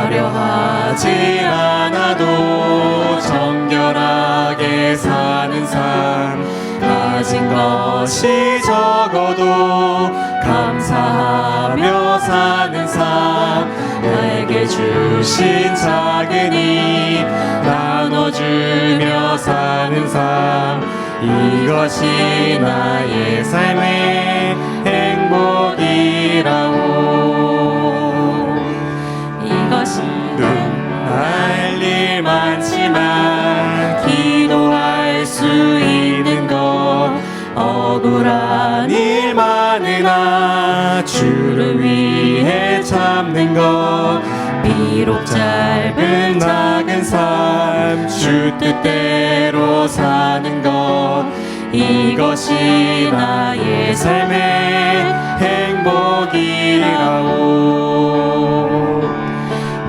화려하지 않아도 정결하게 사는 삶, 가진 것이 적어도 감사하며 사는 삶, 나에게 주신 작은 힘 나눠주며 사는 삶, 이것이 나의 삶의 행복이라오. 이것이 할 일 많지만 기도할 수 있는 것, 억울한 일 많으나 주를 위해 참는 것, 비록 짧은 작은 삶 주 뜻대로 사는 것, 이것이 나의 삶의 행복이라오.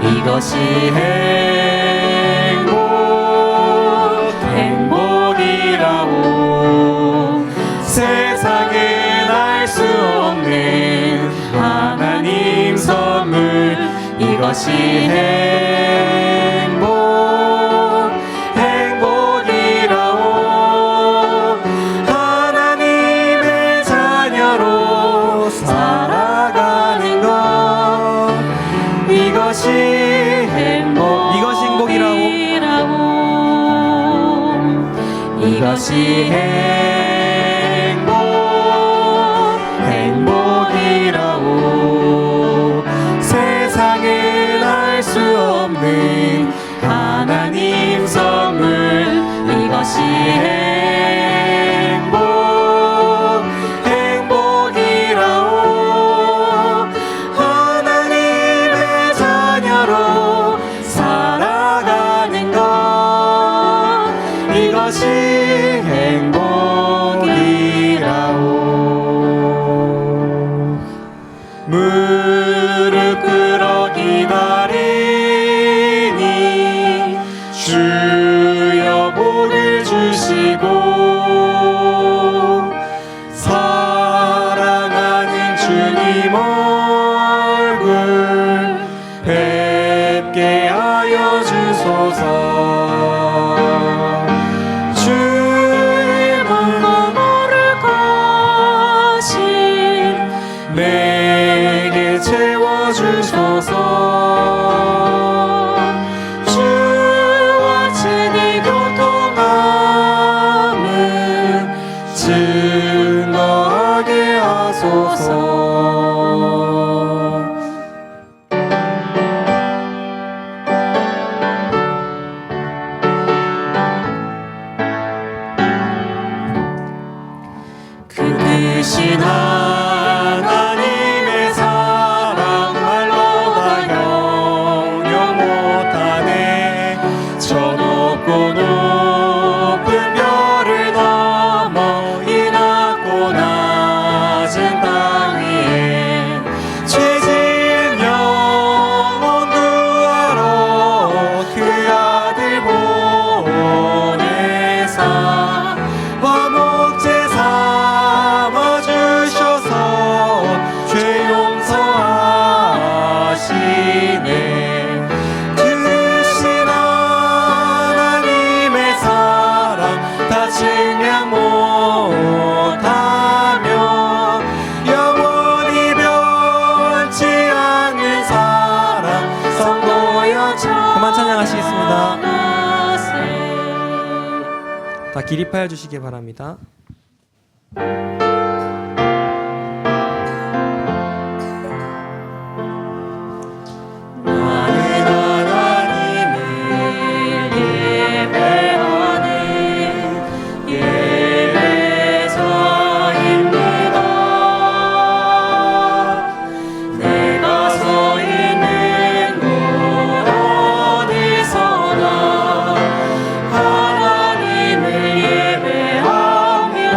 이것이 행복이라오. 세상은 알 수 없는 하나님 선물, 이것이 행복이라오. 하나님의 자녀로 살아가는 것, 이것이 행복이라고. 이것이 행복이라고. 세상은 알 수 없는 하나님 선물, 이것이 행복이라고. 하나님의 자녀로 살아가는 것, 이것이 행복이라오. 무릎 꿇어 기다리니 주여 복을 주시고, 사랑하는 주님 얼굴 뵙게 하여 주소서. 주의 뭔가 모를 것이 내게 채워주소서. 주와 친히 교통함을 증거하게 하소서. 그 크신 하나님의 사랑 말로 다 형용 못하네. 저 높고 높은 별을 넘어 이 낮고 낮은 땅 위에 죄 지은 영혼 구하러 그 아들 보내사 화목제 삼아 주셔서 죄 용서하시네. 크신 하나님의 사랑 다 증명 못하며 영원히 변치 않는 사랑 선보여 그만 찬양하시겠습니다. 전하세. 다 기립하여 주시기 바랍니다. 나는 하나님을 예배하는 예배자입니다. 내가 서 있는 곳 어디서나 하나님을 예배합니다.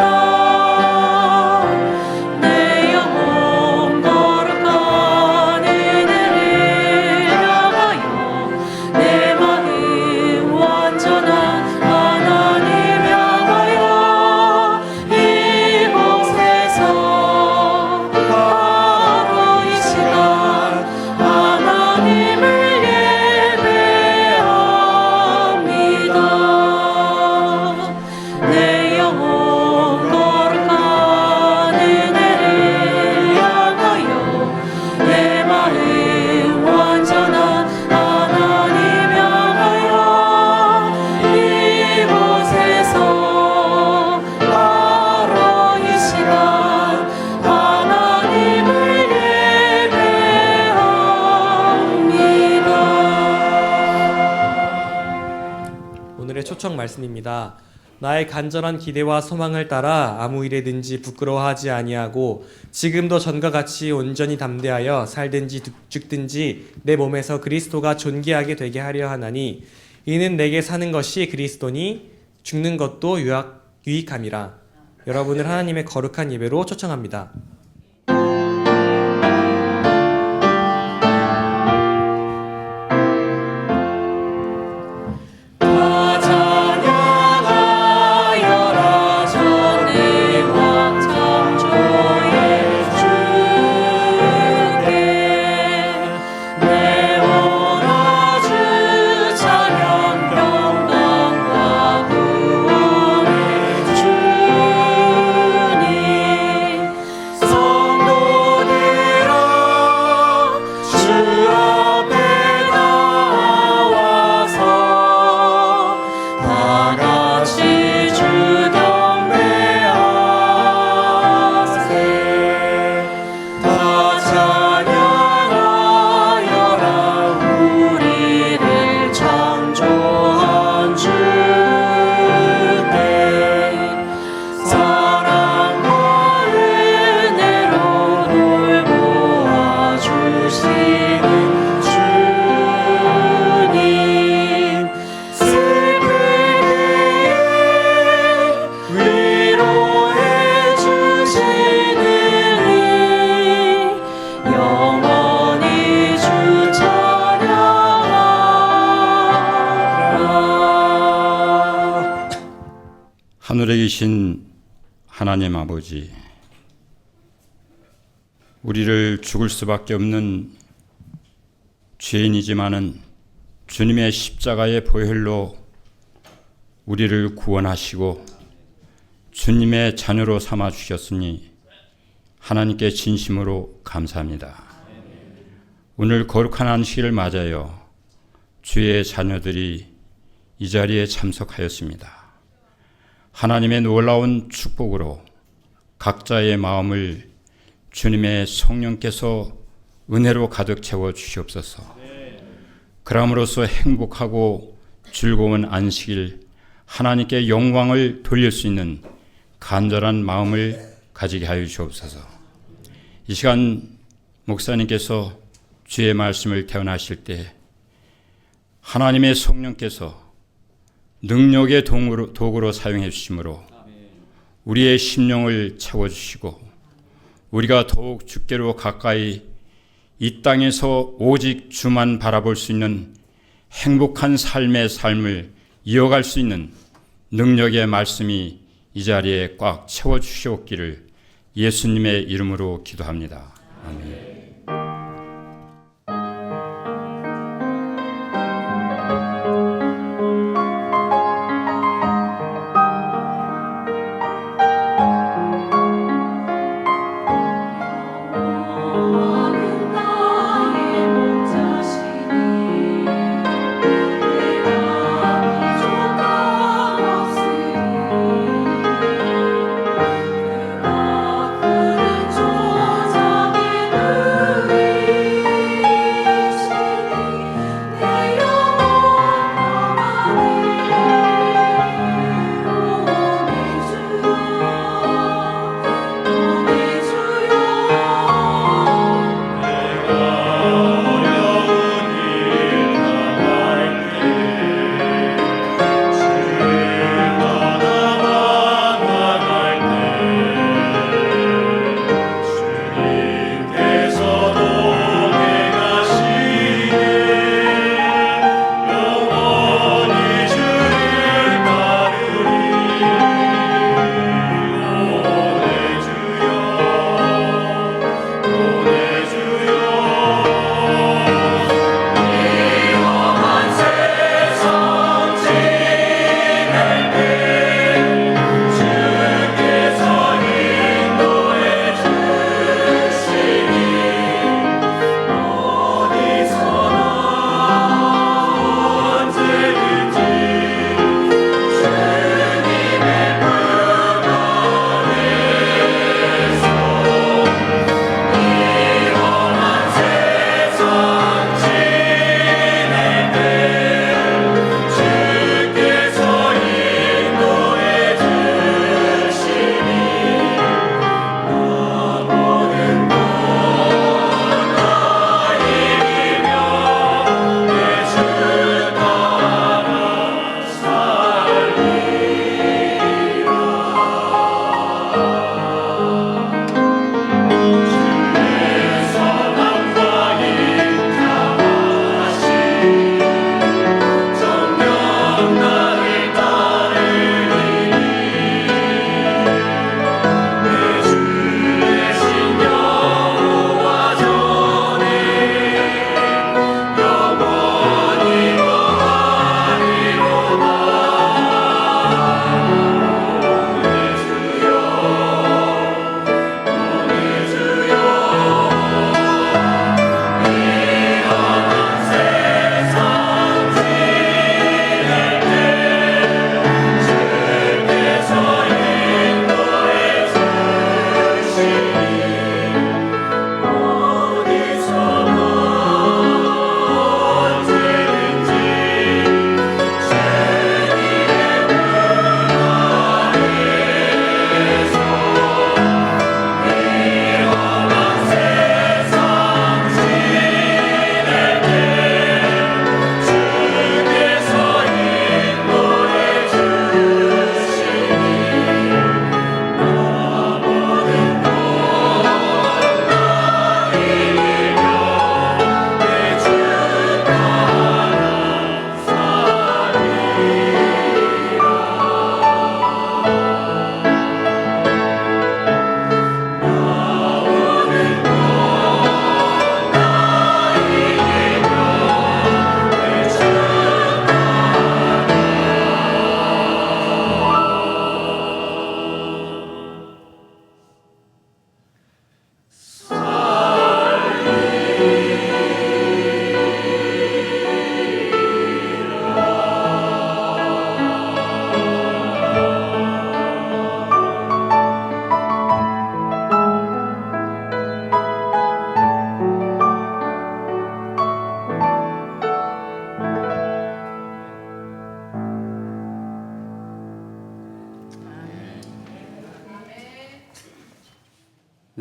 초청 말씀입니다. 나의 간절한 기대와 소망을 따라 아무 일에든지 부끄러워하지 아니하고 지금도 전과 같이 온전히 담대하여 살든지 죽든지 내 몸에서 그리스도가 존귀하게 되게 하려 하나니 이는 내게 사는 것이 그리스도니 죽는 것도 유익함이라. 여러분을 하나님의 거룩한 예배로 초청합니다. 하늘에 계신 하나님 아버지, 우리를 죽을 수밖에 없는 죄인이지만은 주님의 십자가의 보혈로 우리를 구원하시고 주님의 자녀로 삼아 주셨으니 하나님께 진심으로 감사합니다. 오늘 거룩한 안식일을 맞아요. 주의 자녀들이 이 자리에 참석하였습니다. 하나님의 놀라운 축복으로 각자의 마음을 주님의 성령께서 은혜로 가득 채워 주시옵소서. 그럼으로써 행복하고 즐거운 안식일, 하나님께 영광을 돌릴 수 있는 간절한 마음을 가지게 하여 주옵소서. 이 시간 목사님께서 주의 말씀을 태어나실 때 하나님의 성령께서 능력의 도구로 사용해 주심으로 우리의 심령을 채워주시고 우리가 더욱 주께로 가까이 이 땅에서 오직 주만 바라볼 수 있는 행복한 삶의 삶을 이어갈 수 있는 능력의 말씀이 이 자리에 꽉 채워주시옵기를 예수님의 이름으로 기도합니다. 아멘. 그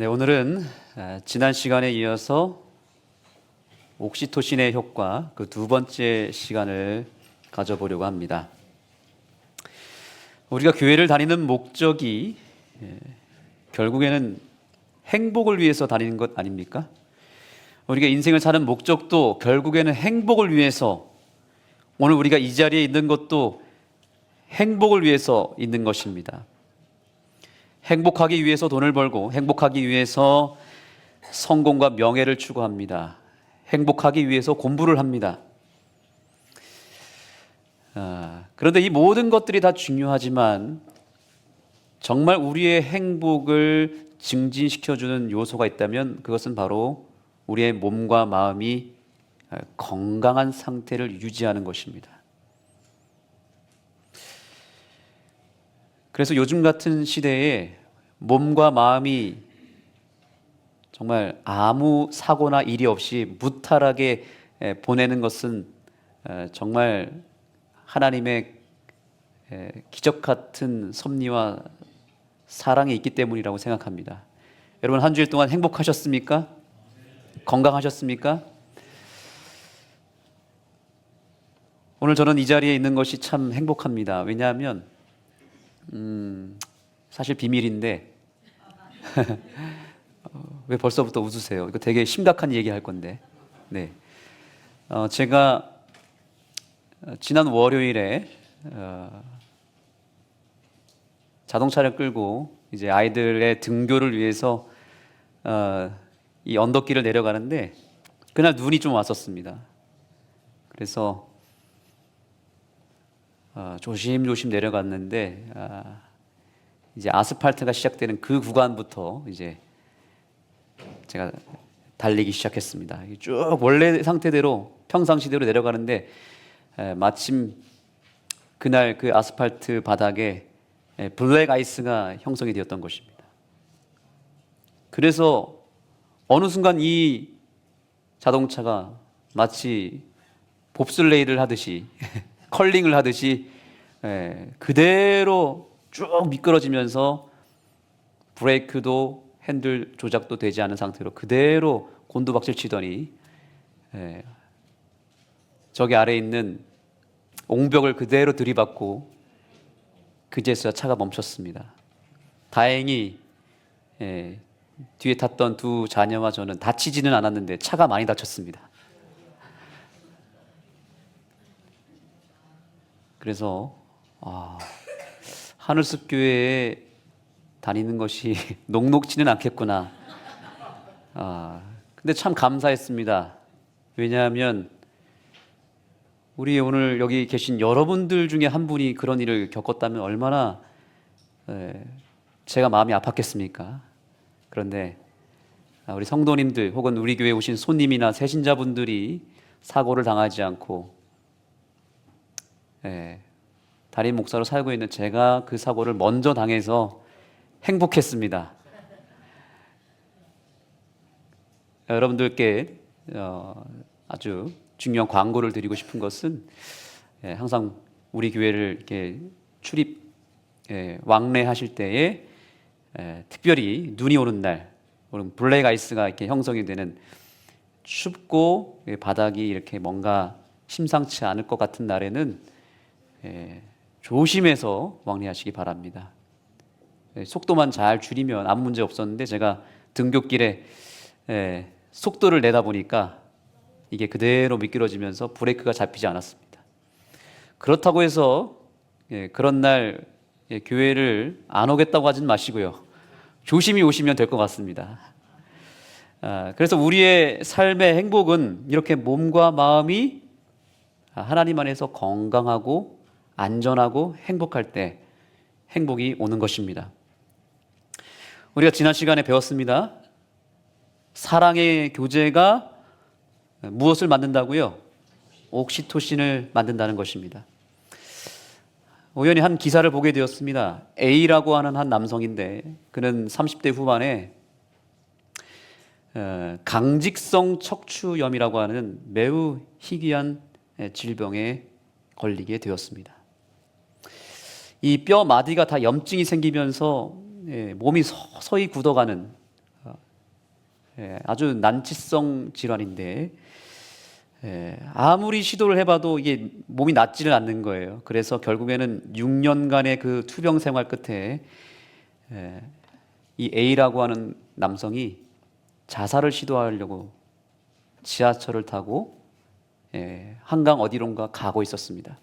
네, 오늘은 지난 시간에 이어서 옥시토신의 효과 그 두 번째 시간을 가져보려고 합니다. 우리가 교회를 다니는 목적이 결국에는 행복을 위해서 다니는 것 아닙니까? 우리가 인생을 사는 목적도 결국에는 행복을 위해서, 오늘 우리가 이 자리에 있는 것도 행복을 위해서 있는 것입니다. 행복하기 위해서 돈을 벌고, 행복하기 위해서 성공과 명예를 추구합니다. 행복하기 위해서 공부를 합니다. 그런데 이 모든 것들이 다 중요하지만 정말 우리의 행복을 증진시켜주는 요소가 있다면 그것은 바로 우리의 몸과 마음이 건강한 상태를 유지하는 것입니다. 그래서 요즘 같은 시대에 몸과 마음이 정말 아무 사고나 일이 없이 무탈하게 보내는 것은 정말 하나님의 기적 같은 섭리와 사랑이 있기 때문이라고 생각합니다. 여러분, 한 주일 동안 행복하셨습니까? 건강하셨습니까? 오늘 저는 이 자리에 있는 것이 참 행복합니다. 왜냐하면 사실 비밀인데 왜 벌써부터 웃으세요? 이거 되게 심각한 얘기 할 건데. 네. 제가 지난 월요일에 자동차를 끌고 이제 아이들의 등교를 위해서 이 언덕길을 내려가는데 그날 눈이 좀 왔었습니다. 그래서 조심조심 내려갔는데 이제 아스팔트가 시작되는 그 구간부터 이제 제가 달리기 시작했습니다. 쭉 원래 상태대로 평상시대로 내려가는데 마침 그날 그 아스팔트 바닥에 블랙 아이스가 형성이 되었던 것입니다. 그래서 어느 순간 이 자동차가 마치 봅슬레이를 하듯이 컬링을 하듯이 그대로 쭉 미끄러지면서 브레이크도 핸들 조작도 되지 않은 상태로 그대로 곤두박질 치더니 저기 아래에 있는 옹벽을 그대로 들이받고 그제서야 차가 멈췄습니다. 다행히 뒤에 탔던 두 자녀와 저는 다치지는 않았는데 차가 많이 다쳤습니다. 그래서 하늘숲 교회에 다니는 것이 녹록지는 않겠구나. 근데 참 감사했습니다. 왜냐하면 우리 오늘 여기 계신 여러분들 중에 한 분이 그런 일을 겪었다면 얼마나 제가 마음이 아팠겠습니까? 그런데 우리 성도님들 혹은 우리 교회에 오신 손님이나 새신자분들이 사고를 당하지 않고 담임 목사로 살고 있는 제가 그 사고를 먼저 당해서 행복했습니다. 여러분들께 아주 중요한 광고를 드리고 싶은 것은 항상 우리 교회를 이렇게 출입 왕래하실 때에 특별히 눈이 오는 날, 블랙 아이스가 이렇게 형성이 되는 춥고 바닥이 이렇게 뭔가 심상치 않을 것 같은 날에는 조심해서 왕래하시기 바랍니다. 속도만 잘 줄이면 아무 문제 없었는데 제가 등굣길에 속도를 내다 보니까 이게 그대로 미끄러지면서 브레이크가 잡히지 않았습니다. 그렇다고 해서 그런 날 교회를 안 오겠다고 하진 마시고요. 조심히 오시면 될 것 같습니다. 그래서 우리의 삶의 행복은 이렇게 몸과 마음이 하나님 안에서 건강하고 안전하고 행복할 때 행복이 오는 것입니다. 우리가 지난 시간에 배웠습니다. 사랑의 교제가 무엇을 만든다고요? 옥시토신을 만든다는 것입니다. 우연히 한 기사를 보게 되었습니다. A라고 하는 한 남성인데 그는 30대 후반에 강직성 척추염이라고 하는 매우 희귀한 질병에 걸리게 되었습니다. 이 뼈 마디가 다 염증이 생기면서 몸이 서서히 굳어가는 아주 난치성 질환인데 아무리 시도를 해봐도 이게 몸이 낫지를 않는 거예요. 그래서 결국에는 6년간의 그 투병 생활 끝에 이 A라고 하는 남성이 자살을 시도하려고 지하철을 타고 한강 어디론가 가고 있었습니다.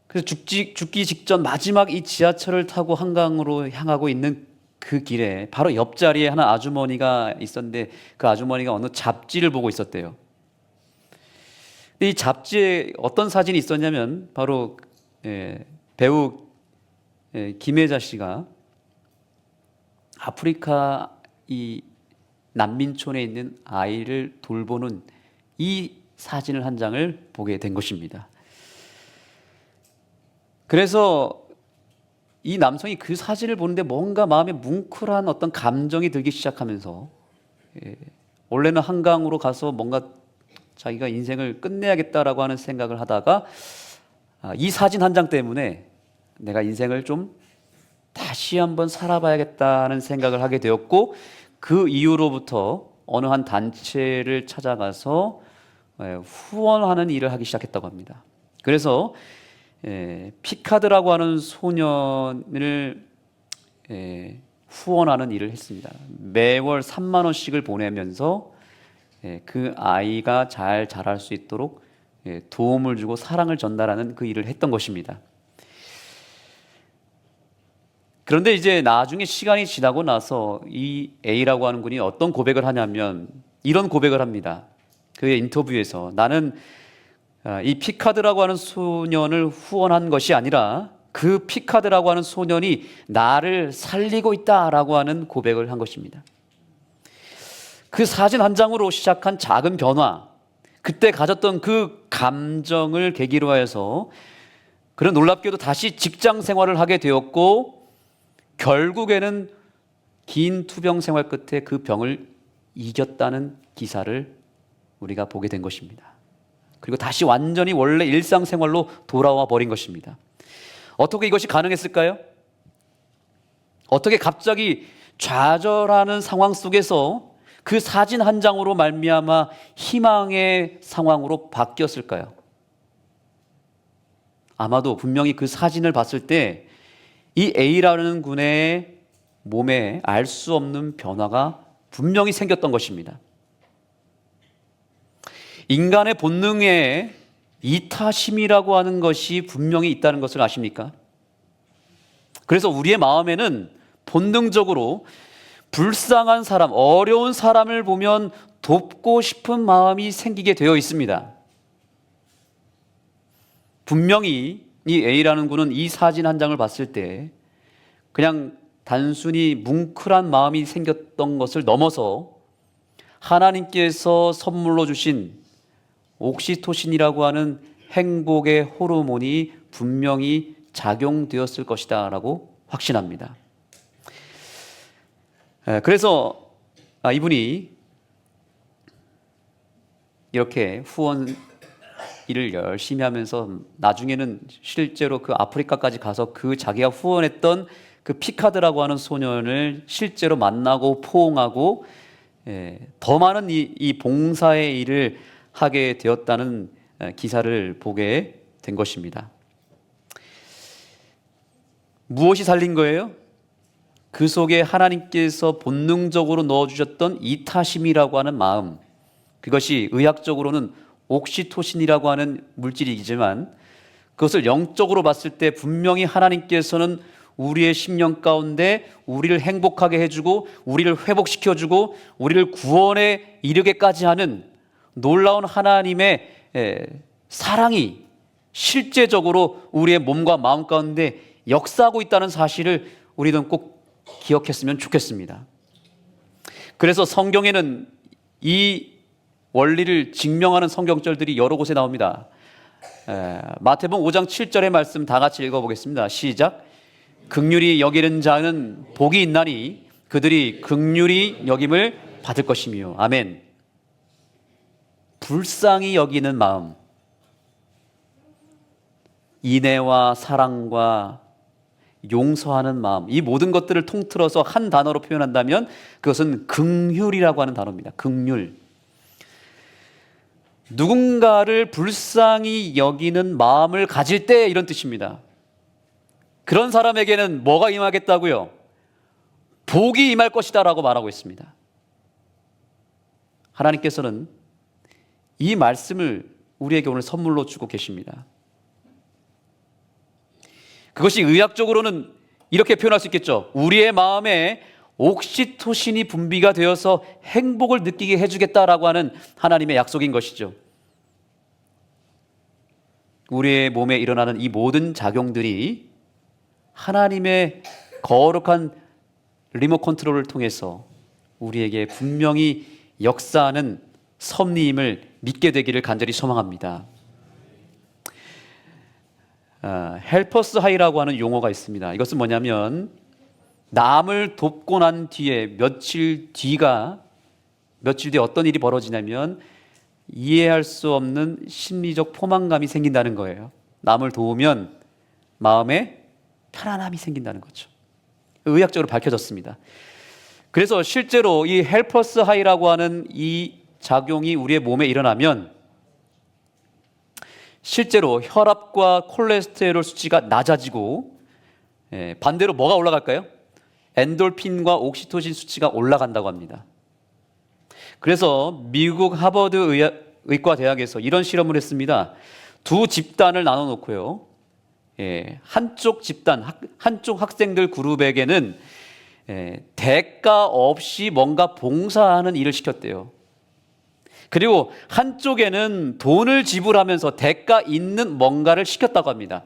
그래서 죽기 직전 마지막 이 지하철을 타고 한강으로 향하고 있는 그 길에 바로 옆자리에 하나 아주머니가 있었는데 그 아주머니가 어느 잡지를 보고 있었대요. 이 잡지에 어떤 사진이 있었냐면 바로 배우 김혜자 씨가 아프리카 이 난민촌에 있는 아이를 돌보는 이 사진을 한 장을 보게 된 것입니다. 그래서 이 남성이 그 사진을 보는데 뭔가 마음에 뭉클한 어떤 감정이 들기 시작하면서 원래는 한강으로 가서 뭔가 자기가 인생을 끝내야겠다라고 하는 생각을 하다가 이 사진 한 장 때문에 내가 인생을 좀 다시 한번 살아봐야겠다는 생각을 하게 되었고 그 이후로부터 어느 한 단체를 찾아가서 후원하는 일을 하기 시작했다고 합니다. 그래서 피카드라고 하는 소년을 후원하는 일을 했습니다. 매월 3만 원씩을 보내면서 그 아이가 잘 자랄 수 있도록 도움을 주고 사랑을 전달하는 그 일을 했던 것입니다. 그런데 이제 나중에 시간이 지나고 나서 이 A라고 하는 분이 어떤 고백을 하냐면 이런 고백을 합니다. 그의 인터뷰에서 나는 이 피카드라고 하는 소년을 후원한 것이 아니라 그 피카드라고 하는 소년이 나를 살리고 있다라고 하는 고백을 한 것입니다. 그 사진 한 장으로 시작한 작은 변화, 그때 가졌던 그 감정을 계기로 하여서 그런 놀랍게도 다시 직장 생활을 하게 되었고 결국에는 긴 투병 생활 끝에 그 병을 이겼다는 기사를 우리가 보게 된 것입니다. 그리고 다시 완전히 원래 일상생활로 돌아와 버린 것입니다. 어떻게 이것이 가능했을까요? 어떻게 갑자기 좌절하는 상황 속에서 그 사진 한 장으로 말미암아 희망의 상황으로 바뀌었을까요? 아마도 분명히 그 사진을 봤을 때 이 A라는 군의 몸에 알 수 없는 변화가 분명히 생겼던 것입니다. 인간의 본능에 이타심이라고 하는 것이 분명히 있다는 것을 아십니까? 그래서 우리의 마음에는 본능적으로 불쌍한 사람, 어려운 사람을 보면 돕고 싶은 마음이 생기게 되어 있습니다. 분명히 이 A라는 군은 이 사진 한 장을 봤을 때 그냥 단순히 뭉클한 마음이 생겼던 것을 넘어서 하나님께서 선물로 주신 옥시토신이라고 하는 행복의 호르몬이 분명히 작용되었을 것이다 라고 확신합니다. 그래서 이분이 이렇게 후원 일을 열심히 하면서 나중에는 실제로 그 아프리카까지 가서 그 자기가 후원했던 그 피카드라고 하는 소년을 실제로 만나고 포옹하고 더 많은 이 봉사의 일을 하게 되었다는 기사를 보게 된 것입니다. 무엇이 살린 거예요? 그 속에 하나님께서 본능적으로 넣어주셨던 이타심이라고 하는 마음, 그것이 의학적으로는 옥시토신이라고 하는 물질이지만 그것을 영적으로 봤을 때 분명히 하나님께서는 우리의 심령 가운데 우리를 행복하게 해주고 우리를 회복시켜주고 우리를 구원에 이르게까지 하는 놀라운 하나님의 사랑이 실제적으로 우리의 몸과 마음 가운데 역사하고 있다는 사실을 우리는 꼭 기억했으면 좋겠습니다. 그래서 성경에는 이 원리를 증명하는 성경절들이 여러 곳에 나옵니다. 마태복음 5장 7절의 말씀 다 같이 읽어보겠습니다. 시작. 긍휼히 여기는 자는 복이 있나니 그들이 긍휼히 여김을 받을 것이며. 아멘. 불쌍히 여기는 마음, 인애와 사랑과 용서하는 마음, 이 모든 것들을 통틀어서 한 단어로 표현한다면 그것은 긍휼이라고 하는 단어입니다. 긍휼. 누군가를 불쌍히 여기는 마음을 가질 때 이런 뜻입니다. 그런 사람에게는 뭐가 임하겠다고요? 복이 임할 것이다 라고 말하고 있습니다. 하나님께서는 이 말씀을 우리에게 오늘 선물로 주고 계십니다. 그것이 의학적으로는 이렇게 표현할 수 있겠죠. 우리의 마음에 옥시토신이 분비가 되어서 행복을 느끼게 해주겠다라고 하는 하나님의 약속인 것이죠. 우리의 몸에 일어나는 이 모든 작용들이 하나님의 거룩한 리모트 컨트롤을 통해서 우리에게 분명히 역사하는 섭리임을 믿게 되기를 간절히 소망합니다. 헬퍼스 하이라고 하는 용어가 있습니다. 이것은 뭐냐면 남을 돕고 난 뒤에 며칠 뒤에 어떤 일이 벌어지냐면 이해할 수 없는 심리적 포만감이 생긴다는 거예요. 남을 도우면 마음에 편안함이 생긴다는 거죠. 의학적으로 밝혀졌습니다. 그래서 실제로 이 헬퍼스 하이라고 하는 이 작용이 우리의 몸에 일어나면 실제로 혈압과 콜레스테롤 수치가 낮아지고 반대로 뭐가 올라갈까요? 엔돌핀과 옥시토신 수치가 올라간다고 합니다. 그래서 미국 하버드 의과대학에서 이런 실험을 했습니다. 두 집단을 나눠 놓고요. 한쪽 집단, 한쪽 학생들 그룹에게는 대가 없이 뭔가 봉사하는 일을 시켰대요. 그리고 한쪽에는 돈을 지불하면서 대가 있는 뭔가를 시켰다고 합니다.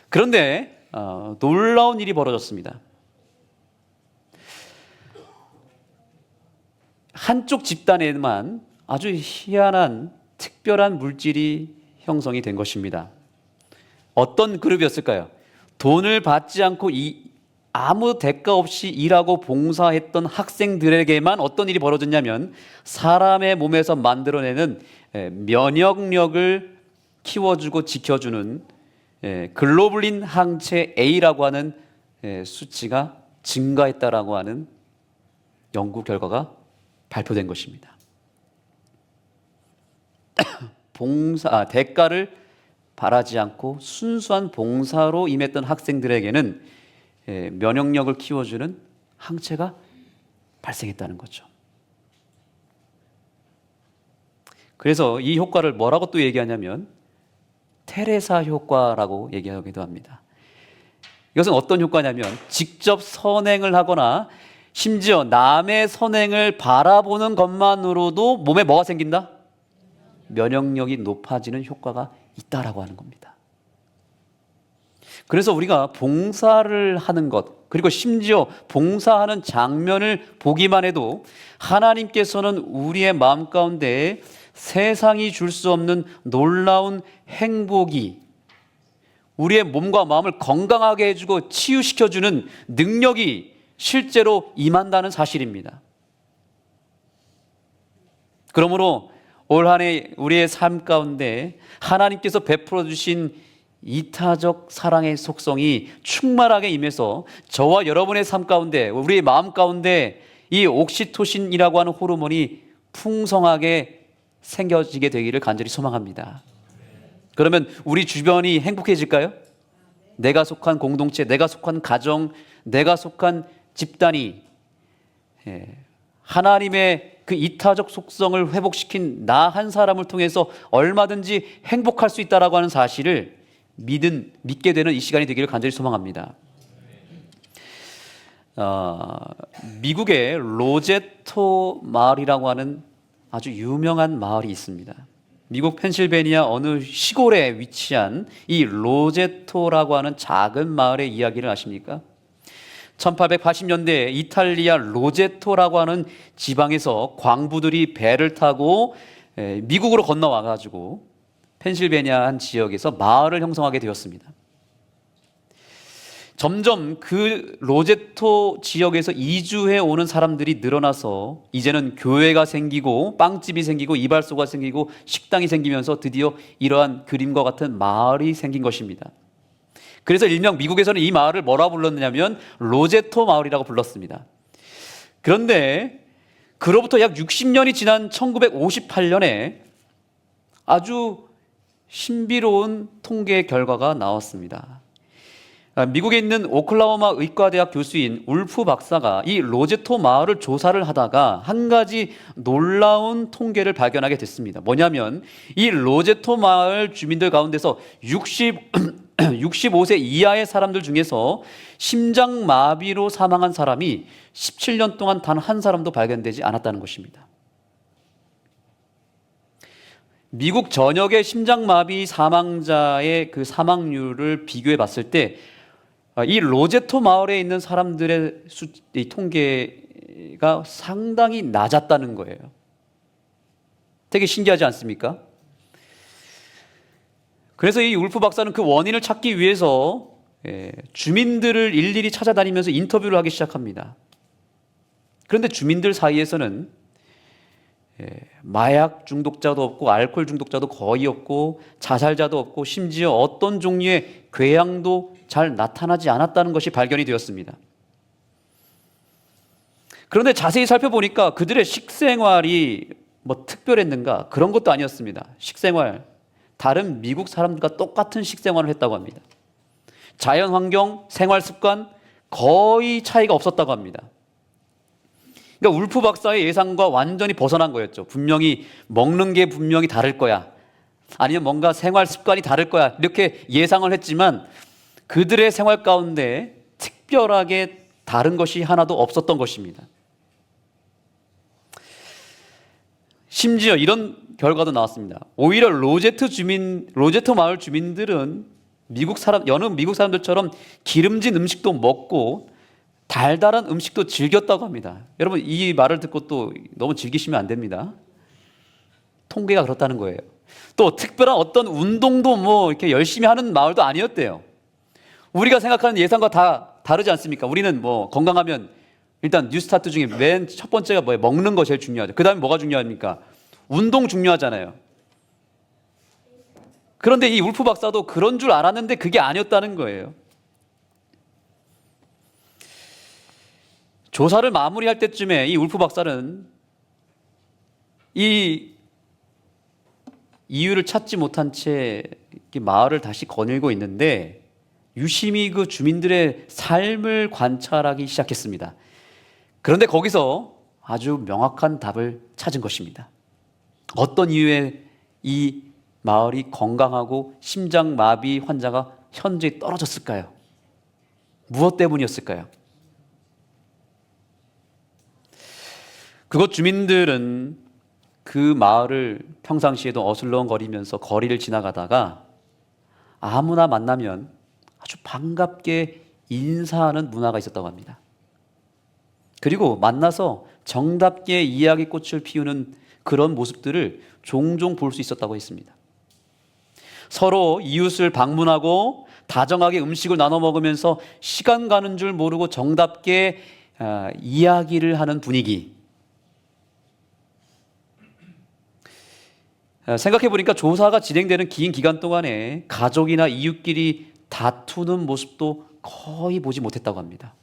그런데 놀라운 일이 벌어졌습니다. 한쪽 집단에만 아주 희한한 특별한 물질이 형성이 된 것입니다. 어떤 그룹이었을까요? 돈을 받지 않고 아무 대가 없이 일하고 봉사했던 학생들에게만 어떤 일이 벌어졌냐면 사람의 몸에서 만들어내는 면역력을 키워주고 지켜주는 글로불린 항체 A라고 하는 수치가 증가했다라고 하는 연구 결과가 발표된 것입니다. 대가를 바라지 않고 순수한 봉사로 임했던 학생들에게는 면역력을 키워주는 항체가 발생했다는 거죠. 그래서 이 효과를 뭐라고 또 얘기하냐면 테레사 효과라고 얘기하기도 합니다. 이것은 어떤 효과냐면 직접 선행을 하거나 심지어 남의 선행을 바라보는 것만으로도 몸에 뭐가 생긴다? 면역력이 높아지는 효과가 있다라고 하는 겁니다. 그래서 우리가 봉사를 하는 것, 그리고 심지어 봉사하는 장면을 보기만 해도 하나님께서는 우리의 마음 가운데 세상이 줄 수 없는 놀라운 행복이 우리의 몸과 마음을 건강하게 해주고 치유시켜주는 능력이 실제로 임한다는 사실입니다. 그러므로 올 한 해 우리의 삶 가운데 하나님께서 베풀어 주신 이타적 사랑의 속성이 충만하게 임해서 저와 여러분의 삶 가운데, 우리의 마음 가운데 이 옥시토신이라고 하는 호르몬이 풍성하게 생겨지게 되기를 간절히 소망합니다. 그러면 우리 주변이 행복해질까요? 내가 속한 공동체, 내가 속한 가정, 내가 속한 집단이 하나님의 그 이타적 속성을 회복시킨 나 한 사람을 통해서 얼마든지 행복할 수 있다라고 하는 사실을 믿게 되는 이 시간이 되기를 간절히 소망합니다. 미국의 로제토 마을이라고 하는 아주 유명한 마을이 있습니다. 미국 펜실베니아 어느 시골에 위치한 이 로제토라고 하는 작은 마을의 이야기를 아십니까? 1880년대 이탈리아 로제토라고 하는 지방에서 광부들이 배를 타고 미국으로 건너와 가지고 펜실베니아 한 지역에서 마을을 형성하게 되었습니다. 점점 그 로제토 지역에서 이주해 오는 사람들이 늘어나서 이제는 교회가 생기고 빵집이 생기고 이발소가 생기고 식당이 생기면서 드디어 이러한 그림과 같은 마을이 생긴 것입니다. 그래서 일명 미국에서는 이 마을을 뭐라 불렀느냐면 로제토 마을이라고 불렀습니다. 그런데 그로부터 약 60년이 지난 1958년에 아주 신비로운 통계 결과가 나왔습니다. 미국에 있는 오클라호마 의과대학 교수인 울프 박사가 이 로제토 마을을 조사를 하다가 한 가지 놀라운 통계를 발견하게 됐습니다. 뭐냐면 이 로제토 마을 주민들 가운데서 65세 이하의 사람들 중에서 심장마비로 사망한 사람이 17년 동안 단 한 사람도 발견되지 않았다는 것입니다. 미국 전역의 심장마비 사망자의 그 사망률을 비교해 봤을 때 이 로제토 마을에 있는 사람들의 이 통계가 상당히 낮았다는 거예요. 되게 신기하지 않습니까? 그래서 이 울프 박사는 그 원인을 찾기 위해서 주민들을 일일이 찾아다니면서 인터뷰를 하기 시작합니다. 그런데 주민들 사이에서는 마약 중독자도 없고 알코올 중독자도 거의 없고 자살자도 없고 심지어 어떤 종류의 궤양도 잘 나타나지 않았다는 것이 발견이 되었습니다. 그런데 자세히 살펴보니까 그들의 식생활이 뭐 특별했는가? 그런 것도 아니었습니다. 식생활, 다른 미국 사람들과 똑같은 식생활을 했다고 합니다. 자연 환경, 생활 습관 거의 차이가 없었다고 합니다. 그러니까 울프 박사의 예상과 완전히 벗어난 거였죠. 분명히 먹는 게 분명히 다를 거야. 아니면 뭔가 생활 습관이 다를 거야. 이렇게 예상을 했지만 그들의 생활 가운데 특별하게 다른 것이 하나도 없었던 것입니다. 심지어 이런 결과도 나왔습니다. 오히려 로제토 마을 주민들은 여느 미국 사람들처럼 기름진 음식도 먹고 달달한 음식도 즐겼다고 합니다. 여러분 이 말을 듣고 또 너무 즐기시면 안 됩니다. 통계가 그렇다는 거예요. 또 특별한 어떤 운동도 뭐 이렇게 열심히 하는 마을도 아니었대요. 우리가 생각하는 예상과 다 다르지 않습니까? 우리는 뭐 건강하면 일단 뉴스타트 중에 맨 첫 번째가 뭐예요? 먹는 거 제일 중요하죠. 그 다음에 뭐가 중요합니까? 운동 중요하잖아요. 그런데 이 울프 박사도 그런 줄 알았는데 그게 아니었다는 거예요. 조사를 마무리할 때쯤에 이 울프 박사는 이 이유를 찾지 못한 채 마을을 다시 거닐고 있는데 유심히 그 주민들의 삶을 관찰하기 시작했습니다. 그런데 거기서 아주 명확한 답을 찾은 것입니다. 어떤 이유에 이 마을이 건강하고 심장마비 환자가 현저히 떨어졌을까요? 무엇 때문이었을까요? 그곳 주민들은 그 마을을 평상시에도 어슬렁거리면서 거리를 지나가다가 아무나 만나면 아주 반갑게 인사하는 문화가 있었다고 합니다. 그리고 만나서 정답게 이야기꽃을 피우는 그런 모습들을 종종 볼 수 있었다고 했습니다. 서로 이웃을 방문하고 다정하게 음식을 나눠 먹으면서 시간 가는 줄 모르고 정답게 이야기를 하는 분위기. 생각해 보니까 조사가 진행되는 긴 기간 동안에 가족이나 이웃끼리 다투는 모습도 거의 보지 못했다고 합니다.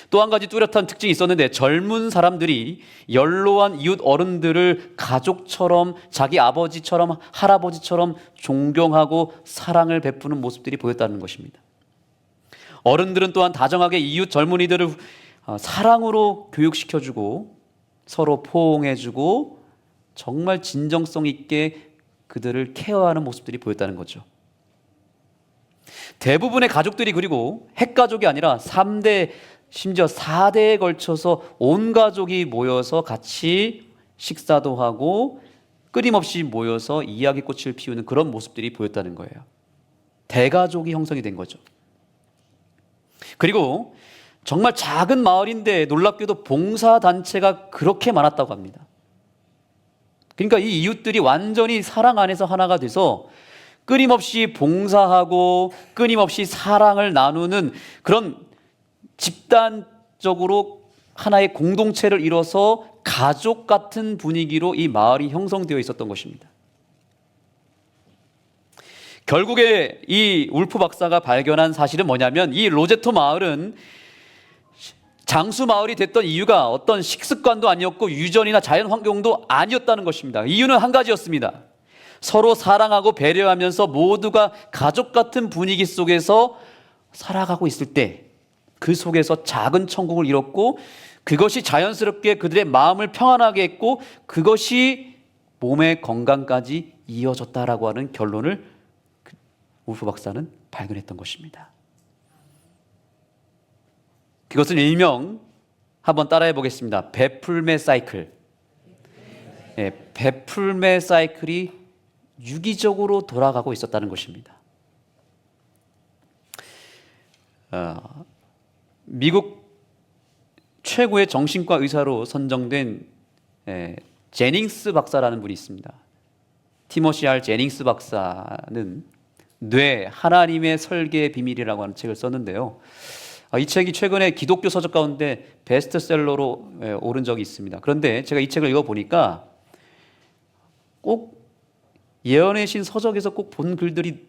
또 한 가지 뚜렷한 특징이 있었는데 젊은 사람들이 연로한 이웃 어른들을 가족처럼 자기 아버지처럼 할아버지처럼 존경하고 사랑을 베푸는 모습들이 보였다는 것입니다. 어른들은 또한 다정하게 이웃 젊은이들을 사랑으로 교육시켜주고 서로 포옹해주고 정말 진정성 있게 그들을 케어하는 모습들이 보였다는 거죠. 대부분의 가족들이 그리고 핵가족이 아니라 3대 심지어 4대에 걸쳐서 온 가족이 모여서 같이 식사도 하고 끊임없이 모여서 이야기꽃을 피우는 그런 모습들이 보였다는 거예요. 대가족이 형성이 된 거죠. 그리고 정말 작은 마을인데 놀랍게도 봉사단체가 그렇게 많았다고 합니다. 그러니까 이 이웃들이 완전히 사랑 안에서 하나가 돼서 끊임없이 봉사하고 끊임없이 사랑을 나누는 그런 집단적으로 하나의 공동체를 이뤄서 가족 같은 분위기로 이 마을이 형성되어 있었던 것입니다. 결국에 이 울프 박사가 발견한 사실은 뭐냐면 이 로제토 마을은 장수 마을이 됐던 이유가 어떤 식습관도 아니었고 유전이나 자연 환경도 아니었다는 것입니다. 이유는 한 가지였습니다. 서로 사랑하고 배려하면서 모두가 가족 같은 분위기 속에서 살아가고 있을 때 그 속에서 작은 천국을 이뤘고 그것이 자연스럽게 그들의 마음을 평안하게 했고 그것이 몸의 건강까지 이어졌다라고 하는 결론을 울프 박사는 발견했던 것입니다. 그것은 일명 한번 따라해 보겠습니다. 베풀매 사이클. 네, 베풀매 사이클이 유기적으로 돌아가고 있었다는 것입니다. 미국 최고의 정신과 의사로 선정된 제닝스 박사라는 분이 있습니다. 티모시 R. 제닝스 박사는 뇌 하나님의 설계의 비밀이라고 하는 책을 썼는데요. 이 책이 최근에 기독교 서적 가운데 베스트셀러로 오른 적이 있습니다. 그런데 제가 이 책을 읽어보니까 꼭 예언의 신 서적에서 꼭 본 글들이